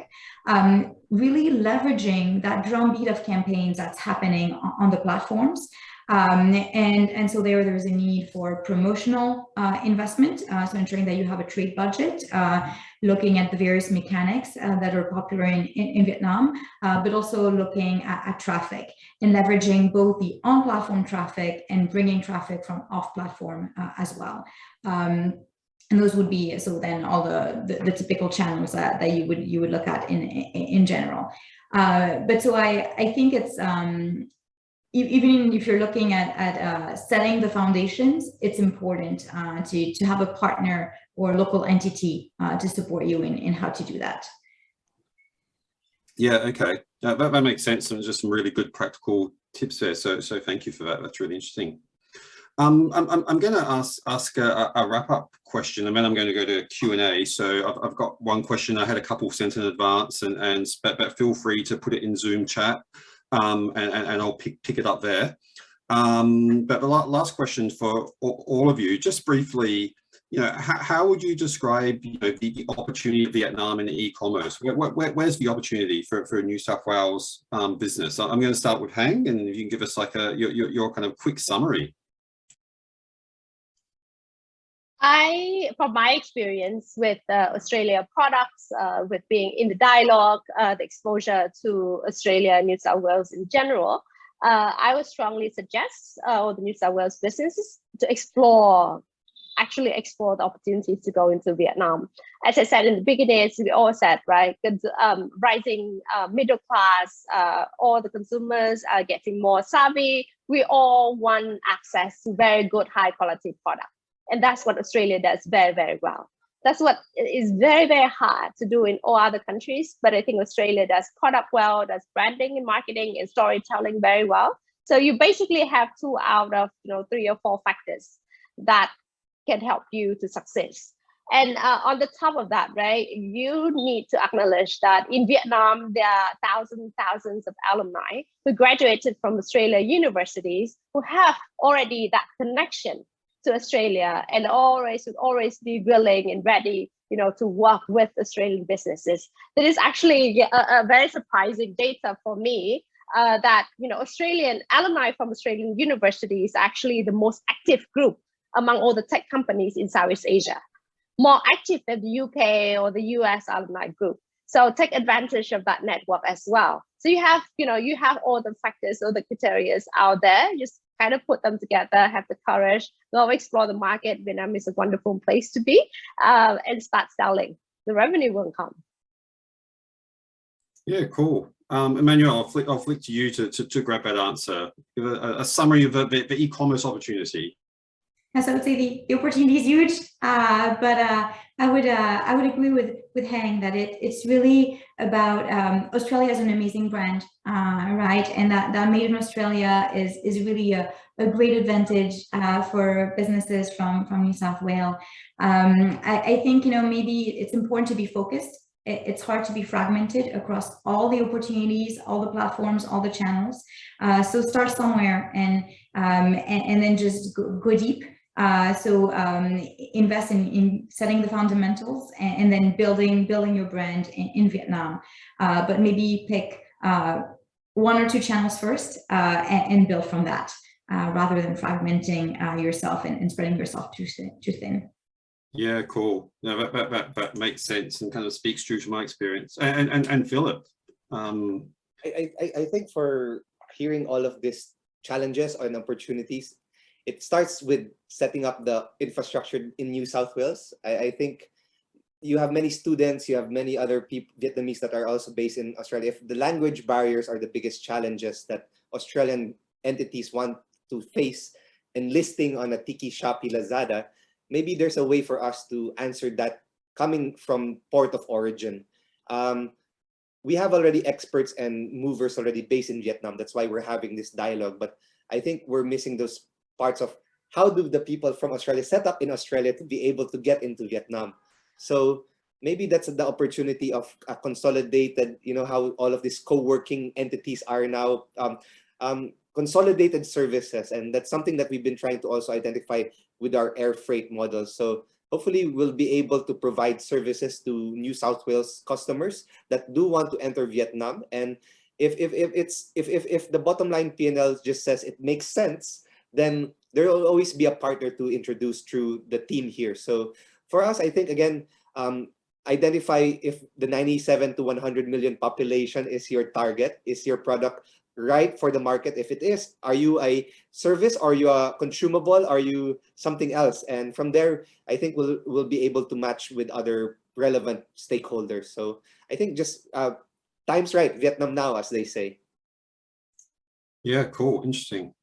really leveraging that drumbeat of campaigns that's happening on the platforms. And so there's a need for promotional investment, so ensuring that you have a trade budget, looking at the various mechanics that are popular in Vietnam, but also looking at traffic and leveraging both the on-platform traffic and bringing traffic from off-platform as well. And those would be, so then all the typical channels that you would look at in general. But so I think it's, even if you're looking at setting the foundations, it's important to have a partner or local entity to support you in how to do that. Yeah, okay, that makes sense, and just some really good practical tips there. So thank you for that. That's really interesting. I'm going to ask a wrap-up question, and then I'm going to go to Q&A. So I've got one question. I had a couple sent in advance, but feel free to put it in Zoom chat. And I'll pick it up there. But the last question for all of you, just briefly, how would you describe, the opportunity of Vietnam in e-commerce? Where's the opportunity for a New South Wales business? I'm going to start with Hang, and if you can give us like your kind of quick summary. From my experience with Australia products, with being in the dialogue, the exposure to Australia and New South Wales in general, I would strongly suggest all the New South Wales businesses to actually explore the opportunities to go into Vietnam. As I said in the beginning, we all said, right, rising middle class, all the consumers are getting more savvy. We all want access to very good, high quality products. And that's what Australia does very, very well. That's what is very, very hard to do in all other countries. But I think Australia does product well, does branding and marketing and storytelling very well. So you basically have 2 out of 3 or 4 factors that can help you to success. And on the top of that, right, you need to acknowledge that in Vietnam, there are thousands of alumni who graduated from Australia universities who have already that connection to Australia and would always be willing and ready, to work with Australian businesses. That is actually a very surprising data for me, that, Australian alumni from Australian universities are actually the most active group among all the tech companies in Southeast Asia, more active than the UK or the US alumni group. So take advantage of that network as well. So you have all the factors or the criteria out there. Just kind of put them together, have the courage, go explore the market. Vietnam is a wonderful place to be, and start selling. The revenue will come. Yeah, cool. Emmanuel, I'll flick to you to grab that answer. Give a summary of the e-commerce opportunity. Yes, I would say the opportunity is huge, but I would agree with Hang that it's really about Australia as an amazing brand, right? And that made in Australia is really a great advantage for businesses from New South Wales. I think maybe it's important to be focused. It's hard to be fragmented across all the opportunities, all the platforms, all the channels. So start somewhere and then just go deep. So invest in setting the fundamentals and then building your brand in Vietnam. But maybe pick 1 or 2 channels first and build from that, rather than fragmenting yourself and spreading yourself too thin. Yeah, cool. No, that makes sense and kind of speaks true to my experience. And Philip, I think for hearing all of these challenges and opportunities, it starts with setting up the infrastructure in New South Wales. I think you have many students, you have many other Vietnamese that are also based in Australia. If the language barriers are the biggest challenges that Australian entities want to face in listing on a Tiki, Shopee, Lazada, maybe there's a way for us to answer that coming from port of origin. We have already experts and movers already based in Vietnam. That's why we're having this dialogue. But I think we're missing those parts of how do the people from Australia set up in Australia to be able to get into Vietnam. So maybe that's the opportunity of a consolidated, how all of these co-working entities are now consolidated services. And that's something that we've been trying to also identify with our air freight model. So hopefully we'll be able to provide services to New South Wales customers that do want to enter Vietnam. And if the bottom line P&L just says it makes sense, then there will always be a partner to introduce through the team here. So for us, I think, again, identify if the 97 to 100 million population is your target, is your product right for the market? If it is, are you a service? Are you a consumable? Are you something else? And from there, I think we'll be able to match with other relevant stakeholders. So I think just time's right, Vietnam now, as they say. Yeah, cool, interesting.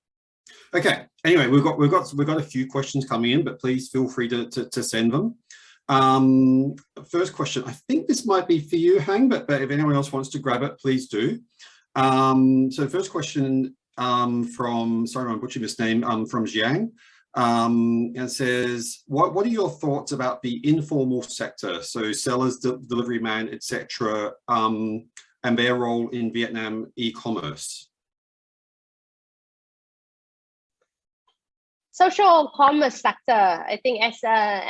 Okay. Anyway, we've got a few questions coming in, but please feel free to send them. First question, I think this might be for you, Hang, but if anyone else wants to grab it, please do. So first question from, sorry, I'm butchering this name, from Jiang. And says, what are your thoughts about the informal sector? So sellers, delivery man, etc., and their role in Vietnam e-commerce? social commerce sector, I think as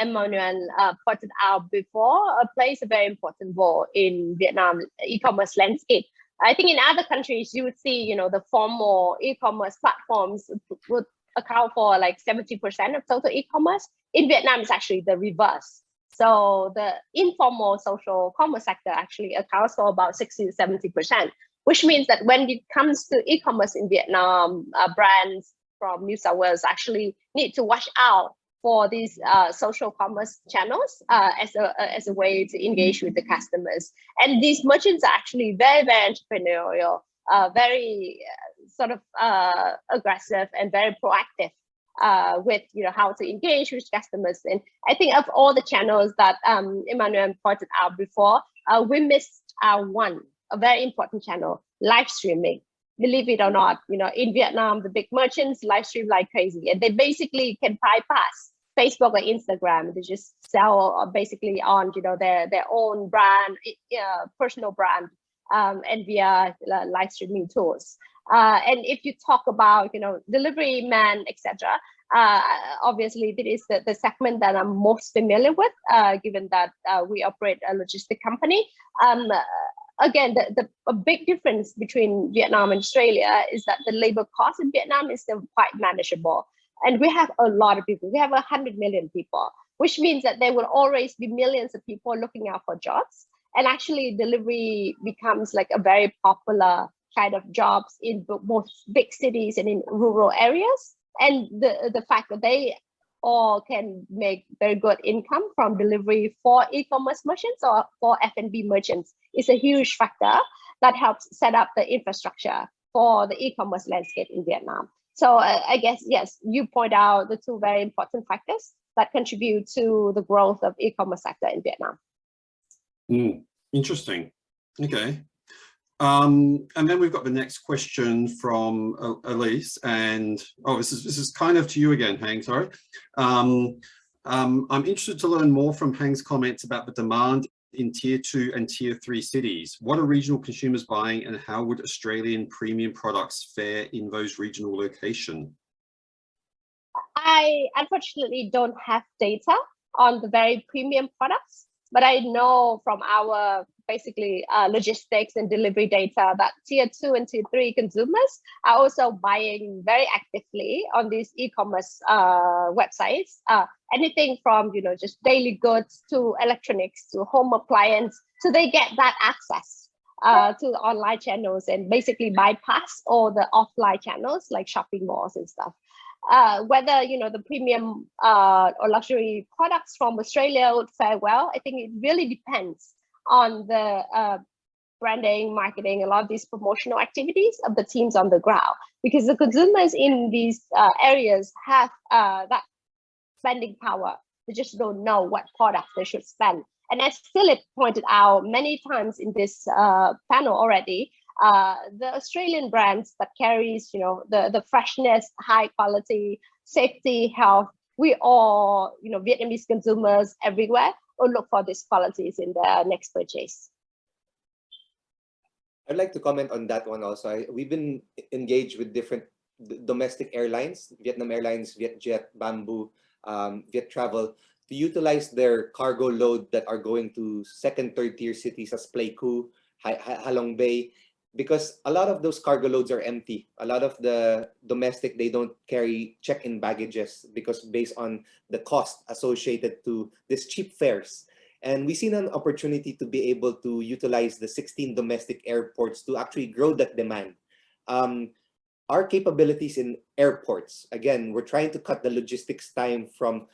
Emmanuel pointed out before, plays a very important role in Vietnam e-commerce landscape. I think in other countries, you would see, the formal e-commerce platforms would account for like 70% of total e-commerce. In Vietnam, it's actually the reverse. So the informal social commerce sector actually accounts for about 60 to 70%, which means that when it comes to e-commerce in Vietnam, brands from New South Wales actually need to watch out for these social commerce channels as a way to engage with the customers. And these merchants are actually very, very entrepreneurial, very sort of aggressive and very proactive with how to engage with customers. And I think of all the channels that Emmanuel pointed out before, we missed one, a very important channel, live streaming. Believe it or not, in Vietnam, the big merchants live stream like crazy, and they basically can bypass Facebook or Instagram. They just sell basically on their own brand, personal brand, and via live streaming tools. And if you talk about delivery man, etc., obviously this is the segment that I'm most familiar with, given that we operate a logistic company. Again, a big difference between Vietnam and Australia is that the labor cost in Vietnam is still quite manageable. And we have a lot of people. We have 100 million people, which means that there will always be millions of people looking out for jobs. And actually, delivery becomes like a very popular kind of jobs in both big cities and in rural areas. And the fact that they all can make very good income from delivery for e-commerce merchants or for F&B merchants is a huge factor that helps set up the infrastructure for the e-commerce landscape in Vietnam. So I guess, yes, you point out the two very important factors that contribute to the growth of e-commerce sector in Vietnam. Interesting. Okay. And then we've got the next question from Elise, and this is kind of to you again, Hang. Sorry. I'm interested to learn more from Hang's comments about the demand in tier 2 and tier 3 cities. What are regional consumers buying, and how would Australian premium products fare in those regional locations? I unfortunately don't have data on the very premium products, but I know from our basically logistics and delivery data that tier 2 and tier 3 consumers are also buying very actively on these e-commerce websites. Anything from just daily goods to electronics to home appliance, so they get that access to the online channels and basically bypass all the offline channels like shopping malls and stuff. Whether the premium or luxury products from Australia would fare well, I think it really depends on the branding, marketing, a lot of these promotional activities of the teams on the ground, because the consumers in these areas have that spending power. They just don't know what products they should spend. And as Philip pointed out many times in this panel already, the Australian brands that carries the freshness, high quality, safety, health, we all Vietnamese consumers everywhere will look for these qualities in their next purchase. I'd like to comment on that one also. We've been engaged with different domestic airlines, Vietnam Airlines, Vietjet, Bamboo, Viet Travel, to utilize their cargo load that are going to second, third tier cities as Pleiku, Halong Bay, because a lot of those cargo loads are empty. A lot of the domestic, they don't carry check-in baggages because based on the cost associated to these cheap fares. And we seen an opportunity to be able to utilize the 16 domestic airports to actually grow that demand. Our capabilities in airports, again, we're trying to cut the logistics time from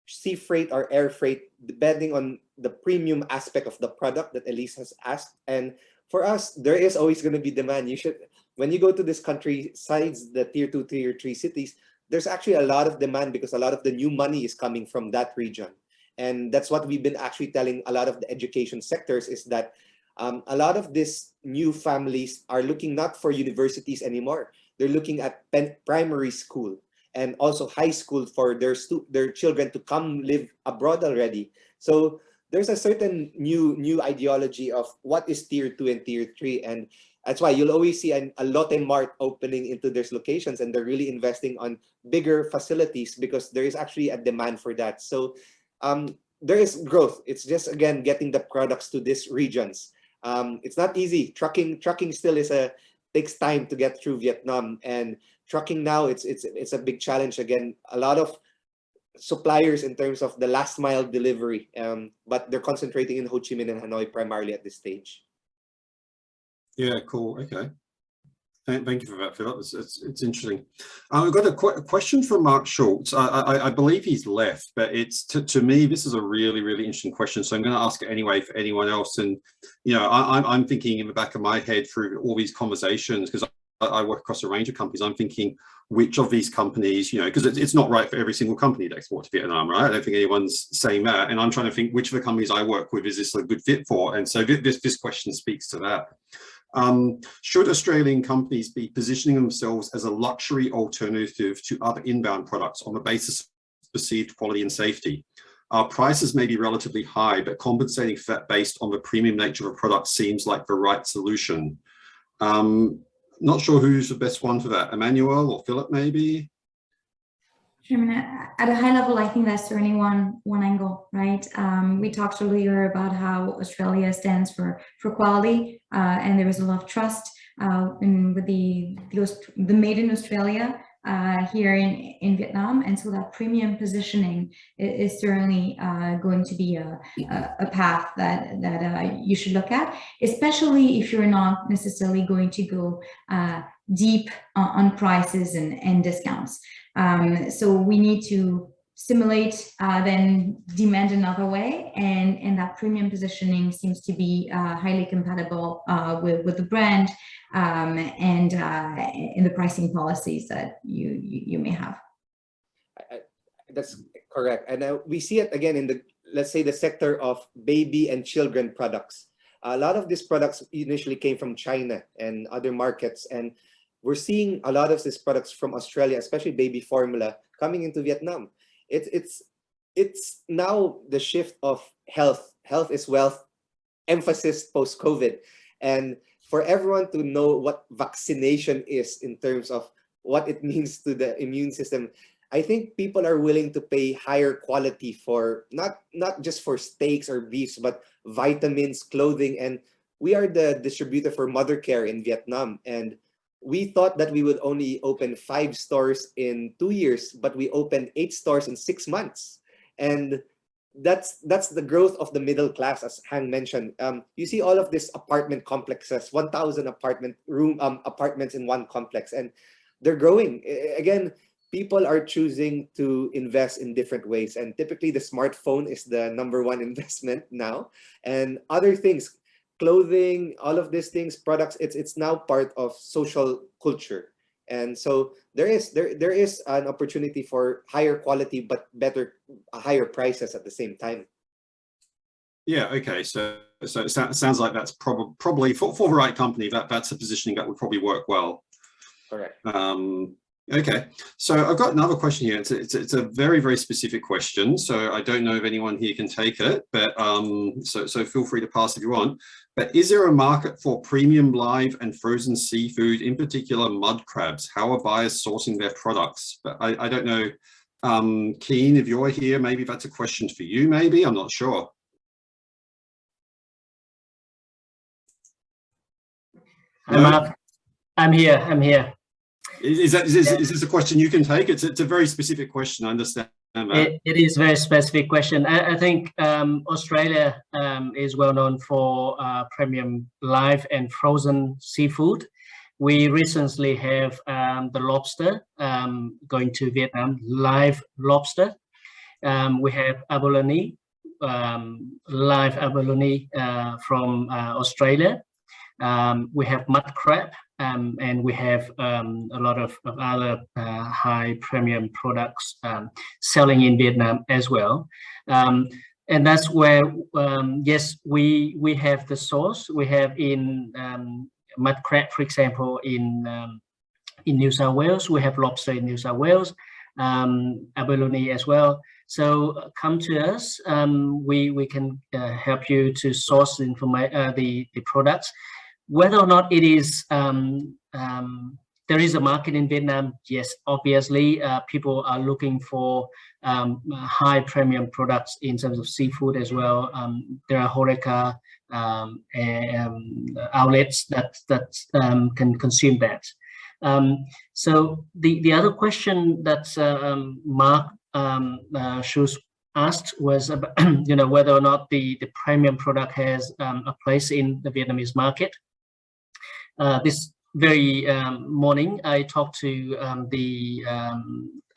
sea freight or air freight, depending on the premium aspect of the product that Elise has asked. And for us, there is always going to be demand. You should, when you go to this country, besides the tier 2, tier 3 cities, there's actually a lot of demand because a lot of the new money is coming from that region. And that's what we've been actually telling a lot of the education sectors, is that a lot of these new families are looking not for universities anymore. They're looking at primary school and also high school for their children to come live abroad already. So there's a certain new ideology of what is tier 2 and tier 3. And That's why you'll always see a Lotte Mart opening into these locations, and they're really investing on bigger facilities because there is actually a demand for that. So there is growth. It's just, again, getting the products to these regions. It's not easy. Trucking still takes time to get through Vietnam, and trucking now it's a big challenge. Again, a lot of suppliers in terms of the last mile delivery, but they're concentrating in Ho Chi Minh and Hanoi primarily at this stage. Yeah, cool. Okay. Thank you for that, Philip. It's interesting. We've got a question from Mark Schultz. I believe he's left, but it's to me, this is a really, really interesting question. So I'm going to ask it anyway for anyone else. And, you know, I'm thinking in the back of my head through all these conversations, because I work across a range of companies. I'm thinking which of these companies, you know, because it's not right for every single company to export to Vietnam, right? I don't think anyone's saying that. And I'm trying to think which of the companies I work with is this a good fit for? And so this question speaks to that. Should Australian companies be positioning themselves as a luxury alternative to other inbound products on the basis of perceived quality and safety? Our prices may be relatively high, but compensating for that based on the premium nature of a product seems like the right solution. Not sure who's the best one for that, Emmanuel or Philip, maybe? Sure, I mean, at a high level, I think that's certainly one angle, right? We talked earlier about how Australia stands for quality, and there is a lot of trust with the made in Australia here in Vietnam, and so that premium positioning is certainly going to be a path that you should look at, especially if you're not necessarily going to go deep on prices and discounts. So we need to stimulate then demand another way, and that premium positioning seems to be highly compatible with the brand and in the pricing policies that you may have. That's correct, and we see it again in the, let's say, the sector of baby and children products. A lot of these products initially came from China and other markets, and we're seeing a lot of these products from Australia, especially baby formula, coming into Vietnam. It's now the shift of health. Health is wealth, emphasis post-COVID. And for everyone to know what vaccination is in terms of what it means to the immune system, I think people are willing to pay higher quality for not just for steaks or beefs, but vitamins, clothing. And we are the distributor for mother care in Vietnam. And we thought that we would only open 5 stores in 2 years, but we opened 8 stores in 6 months. And that's the growth of the middle class, as Hang mentioned. You see all of these apartment complexes, 1,000 apartments in one complex, and they're growing. Again, people are choosing to invest in different ways. And typically the smartphone is the #1 investment now. And other things, clothing, all of these things, products, it's now part of social culture. And so there is an opportunity for higher quality, but higher prices at the same time. Yeah, okay. So it sounds like that's probably for the right company, that's a positioning that would probably work well. Correct. Okay, so I've got another question here. It's a very, very specific question. So I don't know if anyone here can take it, but so feel free to pass if you want. But is there a market for premium live and frozen seafood, in particular mud crabs? How are buyers sourcing their products? But I don't know, Keen, if you're here, maybe that's a question for you, maybe, I'm not sure. Hi, Mark. I'm here. Is this a question you can take? It's a very specific question, I understand that. It is a very specific question. I think Australia is well known for premium live and frozen seafood. We recently have the lobster going to Vietnam, live lobster. We have abalone, live abalone from Australia. We have mud crab, and we have a lot of other high premium products selling in Vietnam as well. And that's where, yes, we have the source. We have in mud crab, for example, in New South Wales. We have lobster in New South Wales, abalone as well. So come to us. We can help you to source the products. Whether or not it is there is a market in Vietnam, yes, obviously people are looking for high premium products in terms of seafood as well. There are HoReCa outlets that can consume that. So the other question that Mark Schulz asked was about, whether or not the premium product has a place in the Vietnamese market. This very morning, I talked to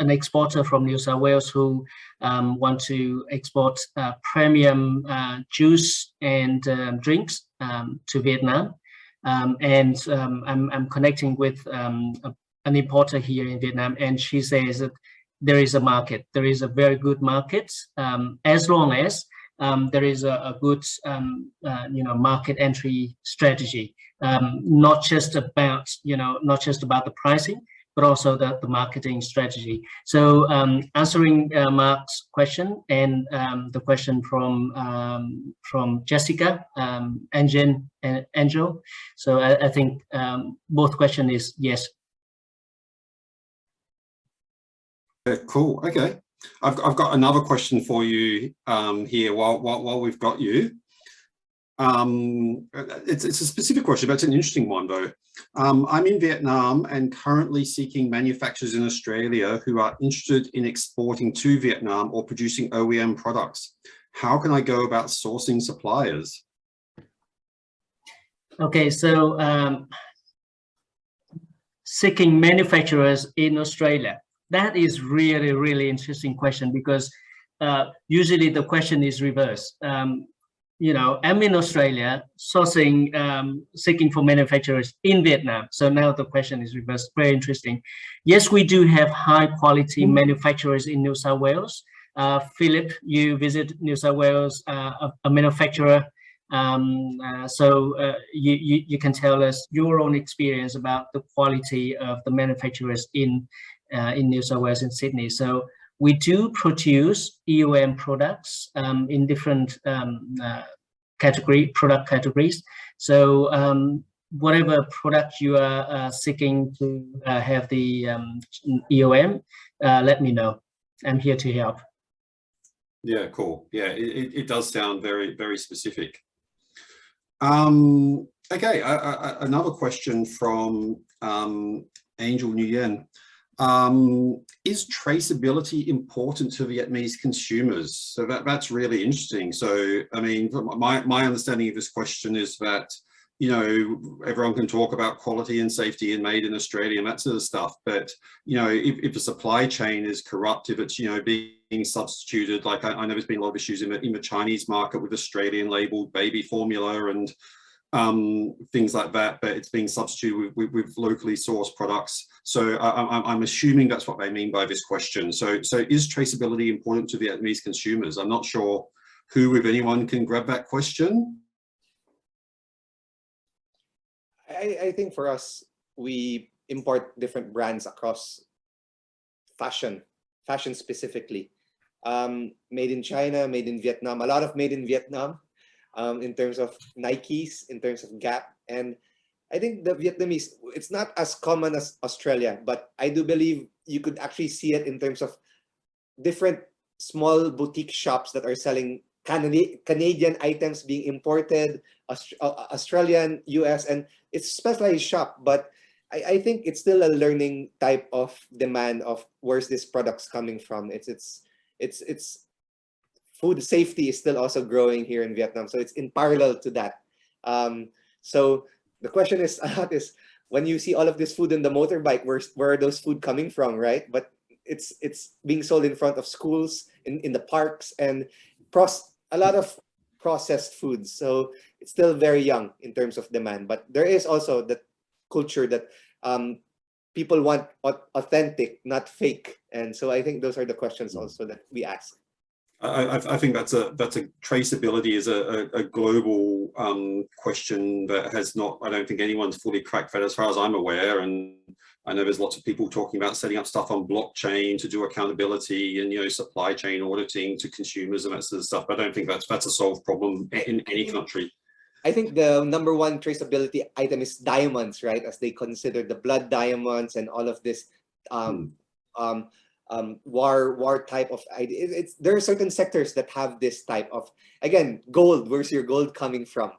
an exporter from New South Wales who want to export premium juice and drinks to Vietnam. And I'm connecting with an importer here in Vietnam, and she says that there is a market. There is a very good market as long as there is a good market entry strategy. Not just about the pricing, but also the marketing strategy. So answering Mark's question and the question from Jessica, Angel. So I think both question is yes. Cool. Okay, I've got another question for you here while we've got you. It's a specific question, but it's an interesting one though. I'm in Vietnam and currently seeking manufacturers in Australia who are interested in exporting to Vietnam or producing OEM products. How can I go about sourcing suppliers? Okay, so seeking manufacturers in Australia. That is really, really interesting question, because usually the question is reverse. I'm in Australia sourcing, seeking for manufacturers in Vietnam. So now the question is reversed. Very interesting. Yes, we do have high quality manufacturers in New South Wales. Philip, you visit New South Wales, a manufacturer. So you can tell us your own experience about the quality of the manufacturers in New South Wales and Sydney. So we do produce EOM products in different product categories. So whatever product you are seeking to have the EOM, let me know. I'm here to help. Yeah, cool. Yeah, it does sound very, very specific. Okay, another question from Angel Nguyen. Is traceability important to Vietnamese consumers? So that's really interesting. So, I mean, my understanding of this question is that, everyone can talk about quality and safety and made in Australia and that sort of stuff. But, if the supply chain is corrupt, if it's, being substituted, like I know there's been a lot of issues in the Chinese market with Australian labeled baby formula and things like that, but it's being substituted with locally sourced products. So I'm assuming that's what they mean by this question. So is traceability important to Vietnamese consumers? I'm not sure who, if anyone, can grab that question. I think for us, we import different brands across fashion specifically. Made in China, made in Vietnam, a lot of made in Vietnam. In terms of Nikes, in terms of Gap. And I think the Vietnamese, it's not as common as Australia, but I do believe you could actually see it in terms of different small boutique shops that are selling Canadian items being imported, Australian, US, and it's a specialized shop, but I think it's still a learning type of demand of where's this products coming from. It's food safety is still also growing here in Vietnam, so it's in parallel to that. So the question is when you see all of this food in the motorbike, where are those food coming from, right? But it's being sold in front of schools, in the parks, and a lot of processed foods. So it's still very young in terms of demand. But there is also that culture that people want authentic, not fake. And so I think those are the questions also that we ask. I think that's a traceability is a global question that has not, I don't think anyone's fully cracked that as far as I'm aware. And I know there's lots of people talking about setting up stuff on blockchain to do accountability and, supply chain auditing to consumers and that sort of stuff. But I don't think that's a solved problem in any country. I think the #1 traceability item is diamonds, right? As they consider the blood diamonds and all of this war type of idea. There are certain sectors that have this type of, again, gold. Where's your gold coming from?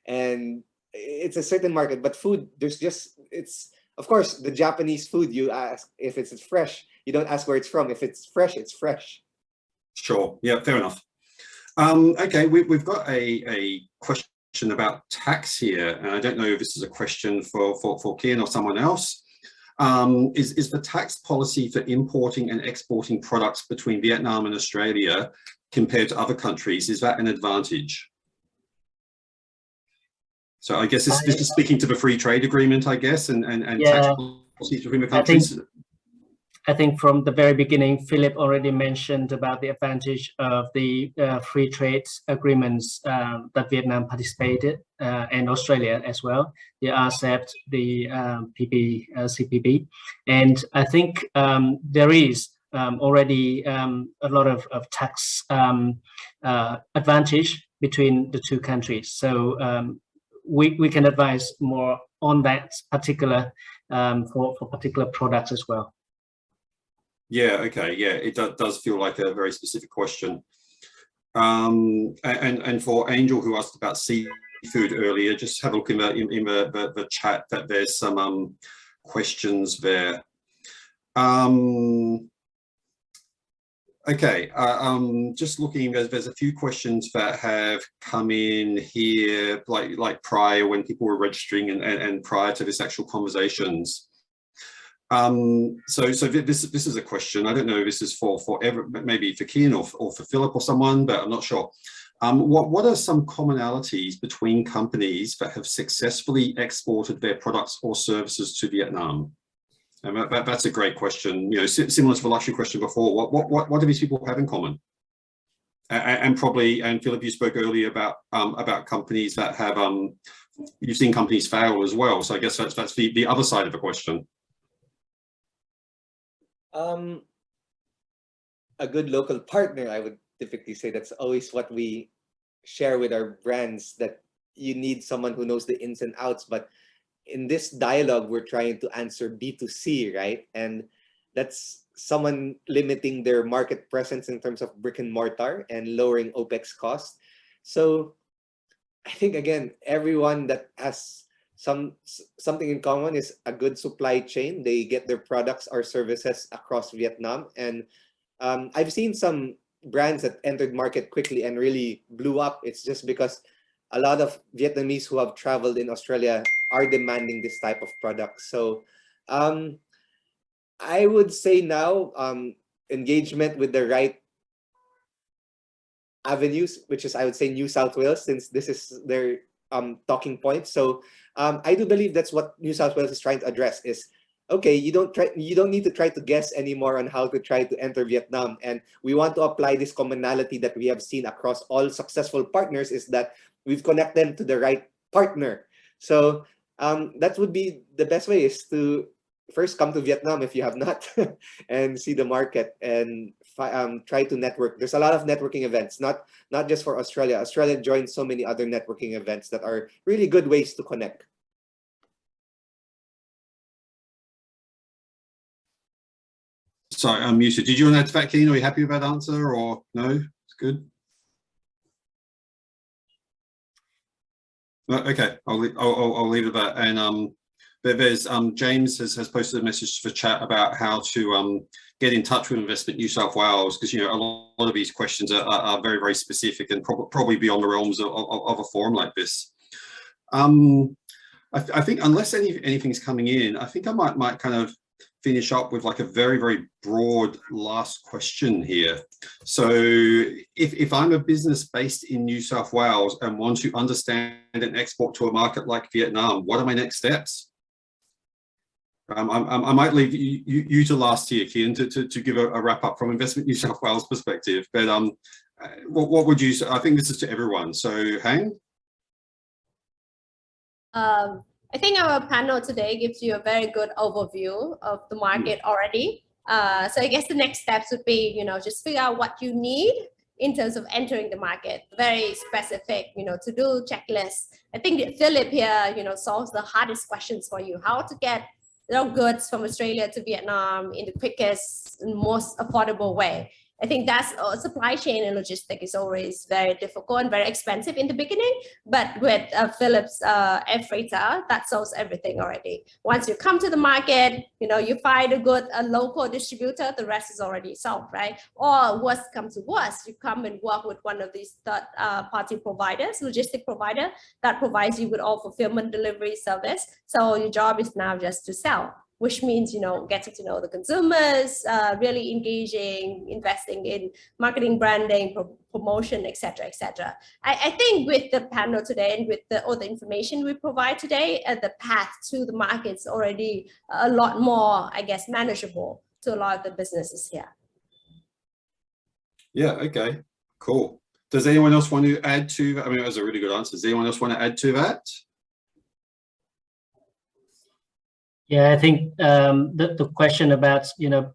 And it's a certain market, but food, it's of course the Japanese food. You ask if it's fresh. You don't ask where it's from. If it's fresh, it's fresh. Sure. Yeah. Fair enough. Okay. We've got a question about tax here, and I don't know if this is a question for Kian or someone else. Is the tax policy for importing and exporting products between Vietnam and Australia compared to other countries, is that an advantage? So I guess this is speaking to the free trade agreement, I guess, and tax policies between the countries. I think from the very beginning, Philip already mentioned about the advantage of the free trade agreements that Vietnam participated, and Australia as well, the RCEP, the CPB. And I think there is already a lot of tax advantage between the two countries. So we can advise more on that particular for particular products as well. Yeah, okay, yeah, it does feel like a very specific question. And for Angel, who asked about seafood earlier, just have a look in the chat that there's some questions there. Okay, just looking, there's a few questions that have come in here, like prior when people were registering and prior to this actual conversations. So this is a question. I don't know if this is for maybe for Kian or for Philip or someone, but I'm not sure. What are some commonalities between companies that have successfully exported their products or services to Vietnam? And that's a great question. You know, similar to the luxury question before. What do these people have in common? And Philip, you spoke earlier about companies that have you've seen companies fail as well. So I guess that's the other side of the question. A good local partner, I would typically say that's always what we share with our brands, that you need someone who knows the ins and outs. But in this dialogue, we're trying to answer B2C, right? And that's someone limiting their market presence in terms of brick and mortar and lowering OPEX costs. So I think, again, everyone that has something in common is a good supply chain. They get their products or services across Vietnam. And I've seen some brands that entered market quickly and really blew up. It's just because a lot of Vietnamese who have traveled in Australia are demanding this type of product. So I would say now engagement with the right avenues, which is, I would say, New South Wales, since this is their talking point. So I do believe that's what New South Wales is trying to address is, okay, you don't need to try to guess anymore on how to try to enter Vietnam. And we want to apply this commonality that we have seen across all successful partners, is that we've connected them to the right partner. So that would be the best way, is to first come to Vietnam if you have not and see the market and try to network. There's a lot of networking events, not just for Australia. Australia joins so many other networking events that are really good ways to connect. Sorry, I'm muted. Did you want to add to that, Kian? Are you happy with that answer, or no? It's good. Okay, I'll leave it at that. And there's James has posted a message for chat about how to get in touch with Investment New South Wales, because a lot of these questions are very, very specific and probably beyond the realms of a forum like this. I think unless anything's coming in, I think I might kind of finish up with like a very, very broad last question here. So if I'm a business based in New South Wales and want to understand and export to a market like Vietnam, what are my next steps? I might leave you to last here, Kian, to give a wrap up from Investment New South Wales perspective. But what would you say? I think this is to everyone. So Hang? I think our panel today gives you a very good overview of the market already. So I guess the next steps would be, just figure out what you need in terms of entering the market, very specific, to do checklists. I think that Philip here, solves the hardest questions for you, how to get goods from Australia to Vietnam in the quickest and most affordable way. I think that's supply chain and logistics is always very difficult and very expensive in the beginning, but with Philip's air freighter, that solves everything already. Once you come to the market, you find a local distributor, the rest is already solved, right? Or worst comes to worst, you come and work with one of these third-party providers, logistic provider that provides you with all fulfillment delivery service. So your job is now just to sell, which means, getting to know the consumers, really engaging, investing in marketing, branding, promotion, et cetera, et cetera. I think with the panel today and with all the information we provide today, the path to the market is already a lot more, I guess, manageable to a lot of the businesses here. Yeah, okay, cool. Does anyone else want to add to that? I mean, that was a really good answer. Does anyone else want to add to that? Yeah, I think the question about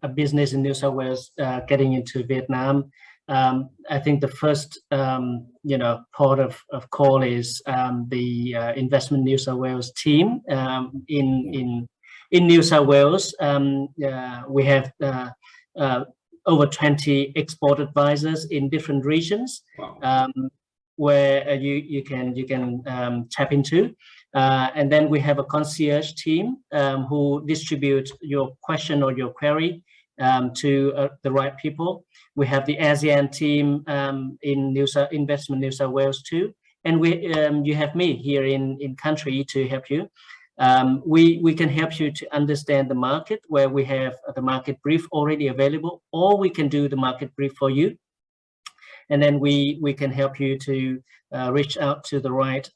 a business in New South Wales getting into Vietnam, I think the first part of call is the Investment New South Wales team in New South Wales. We have over 20 export advisors in different regions. Wow. Where you can tap into. And then we have a concierge team who distribute your question or your query to the right people. We have the ASEAN team in Investment New South Wales too. And you have me here in country to help you. We can help you to understand the market, where we have the market brief already available, or we can do the market brief for you. And then we can help you to reach out to the right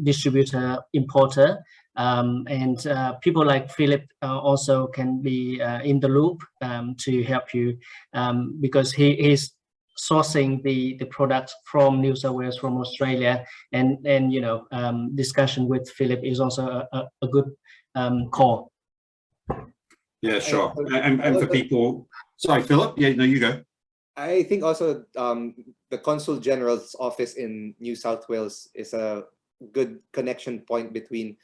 distributor, importer, and people like Philip also can be in the loop to help you because he's sourcing the product from New South Wales, from Australia, and discussion with Philip is also a good call. Yeah, sure. And for people, sorry, Philip. Yeah, no, you go. I think also the Consul General's office in New South Wales is a good connection point between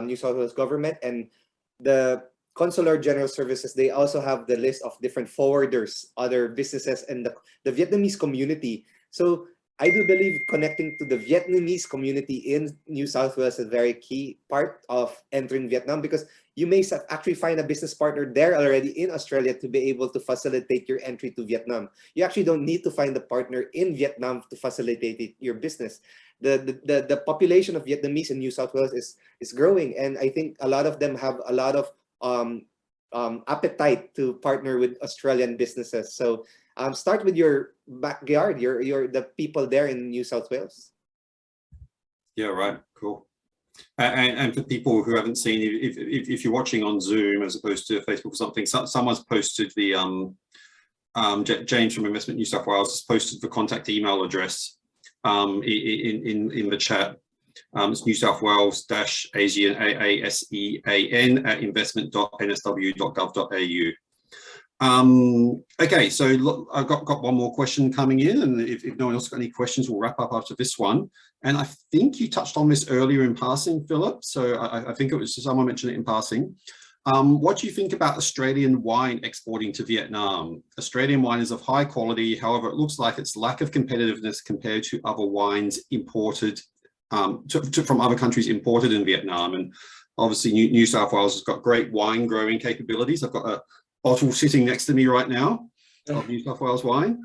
New South Wales government and the Consular General Services. They also have the list of different forwarders, other businesses, and the Vietnamese community. So I do believe connecting to the Vietnamese community in New South Wales is a very key part of entering Vietnam, because you may actually find a business partner there already in Australia to be able to facilitate your entry to Vietnam. You actually don't need to find a partner in Vietnam to facilitate your business. The population of Vietnamese in New South Wales is growing, and I think a lot of them have a lot of appetite to partner with Australian businesses. So start with your backyard, the people there in New South Wales. Yeah, right. Cool. And for people who haven't seen, if you're watching on Zoom as opposed to Facebook or something, someone's posted the James from Investment New South Wales has posted the contact email address in the chat. It's New South Wales ASEAN @investment.nsw.gov.au. Okay, so look, I've got one more question coming in, and if no one else got any questions, we'll wrap up after this one. And I think you touched on this earlier in passing, Philip, so I think it was someone mentioned it in passing. What do you think about Australian wine exporting to Vietnam? Australian wine is of high quality, however, it looks like its lack of competitiveness compared to other wines imported from other countries imported in Vietnam. And obviously New South Wales has got great wine growing capabilities. I've got a bottle sitting next to me right now of New South Wales wine.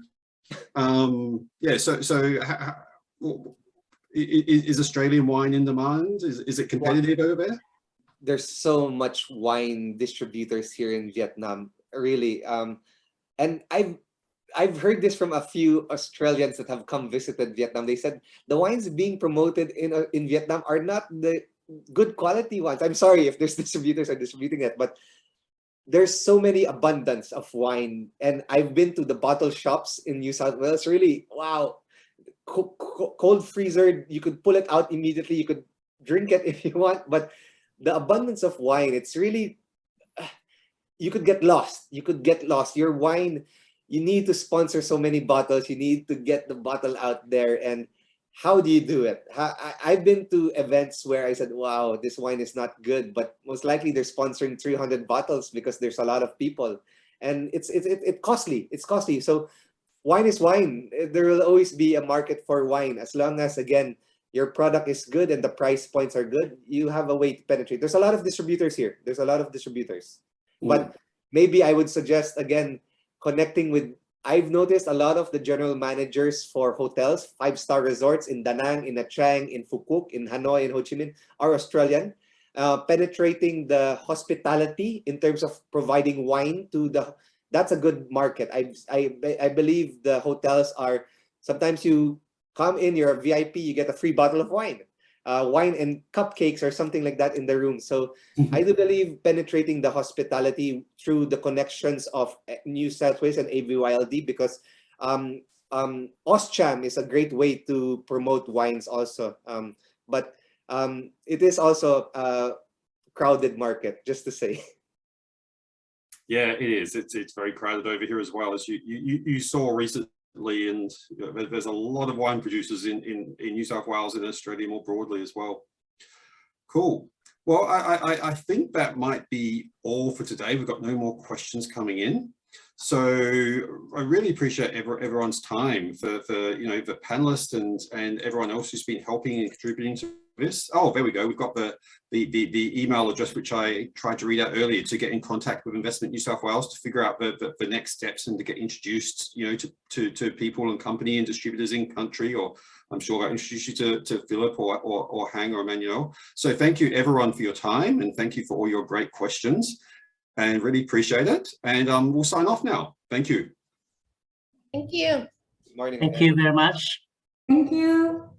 Yeah, so is Australian wine in demand? Is it competitive over there? There's so much wine distributors here in Vietnam, really. And I've heard this from a few Australians that have come visited Vietnam. They said the wines being promoted in Vietnam are not the good quality ones. I'm sorry if there's distributors are distributing it, but there's so many abundance of wine. And I've been to the bottle shops in New South Wales. Really, wow. Cold freezer, you could pull it out immediately. You could drink it if you want, but the abundance of wine, it's really, you could get lost. You could get lost. Your wine, you need to sponsor so many bottles. You need to get the bottle out there. And how do you do it? I've been to events where I said, wow, this wine is not good, but most likely they're sponsoring 300 bottles because there's a lot of people. And it's costly. It's costly. So wine is wine. There will always be a market for wine. As long as, again, your product is good and the price points are good, you have a way to penetrate. There's a lot of distributors here. There's a lot of distributors. But maybe I would suggest, again, connecting with, I've noticed a lot of the general managers for hotels, 5-star resorts in Da Nang, in Nha Trang, in Phu Quoc, in Hanoi, in Ho Chi Minh are Australian. Penetrating the hospitality in terms of providing wine to that's a good market. I believe the hotels are, sometimes you come in, you're a VIP, you get a free bottle of wine. Wine and cupcakes or something like that in the room. So I do believe penetrating the hospitality through the connections of New South Wales and AVYLD, because Auscham is a great way to promote wines also. But it is also a crowded market, just to say. Yeah, it is. It's very crowded over here as well, as you saw recently. And there's a lot of wine producers in New South Wales and Australia more broadly as well. Cool. Well, I think that might be all for today. We've got no more questions coming in. So I really appreciate everyone's time, for the panelists and everyone else who's been helping and contributing to this. Oh, there we go. We've got the email address, which I tried to read out earlier, to get in contact with Investment New South Wales to figure out the next steps and to get introduced, to people and company and distributors in country, or I'm sure I'll introduce you to Philip or Hang or Emmanuel. So thank you everyone for your time, and thank you for all your great questions, and really appreciate it. And we'll sign off now. Thank you. Thank you. Good morning. Thank you very much. Thank you.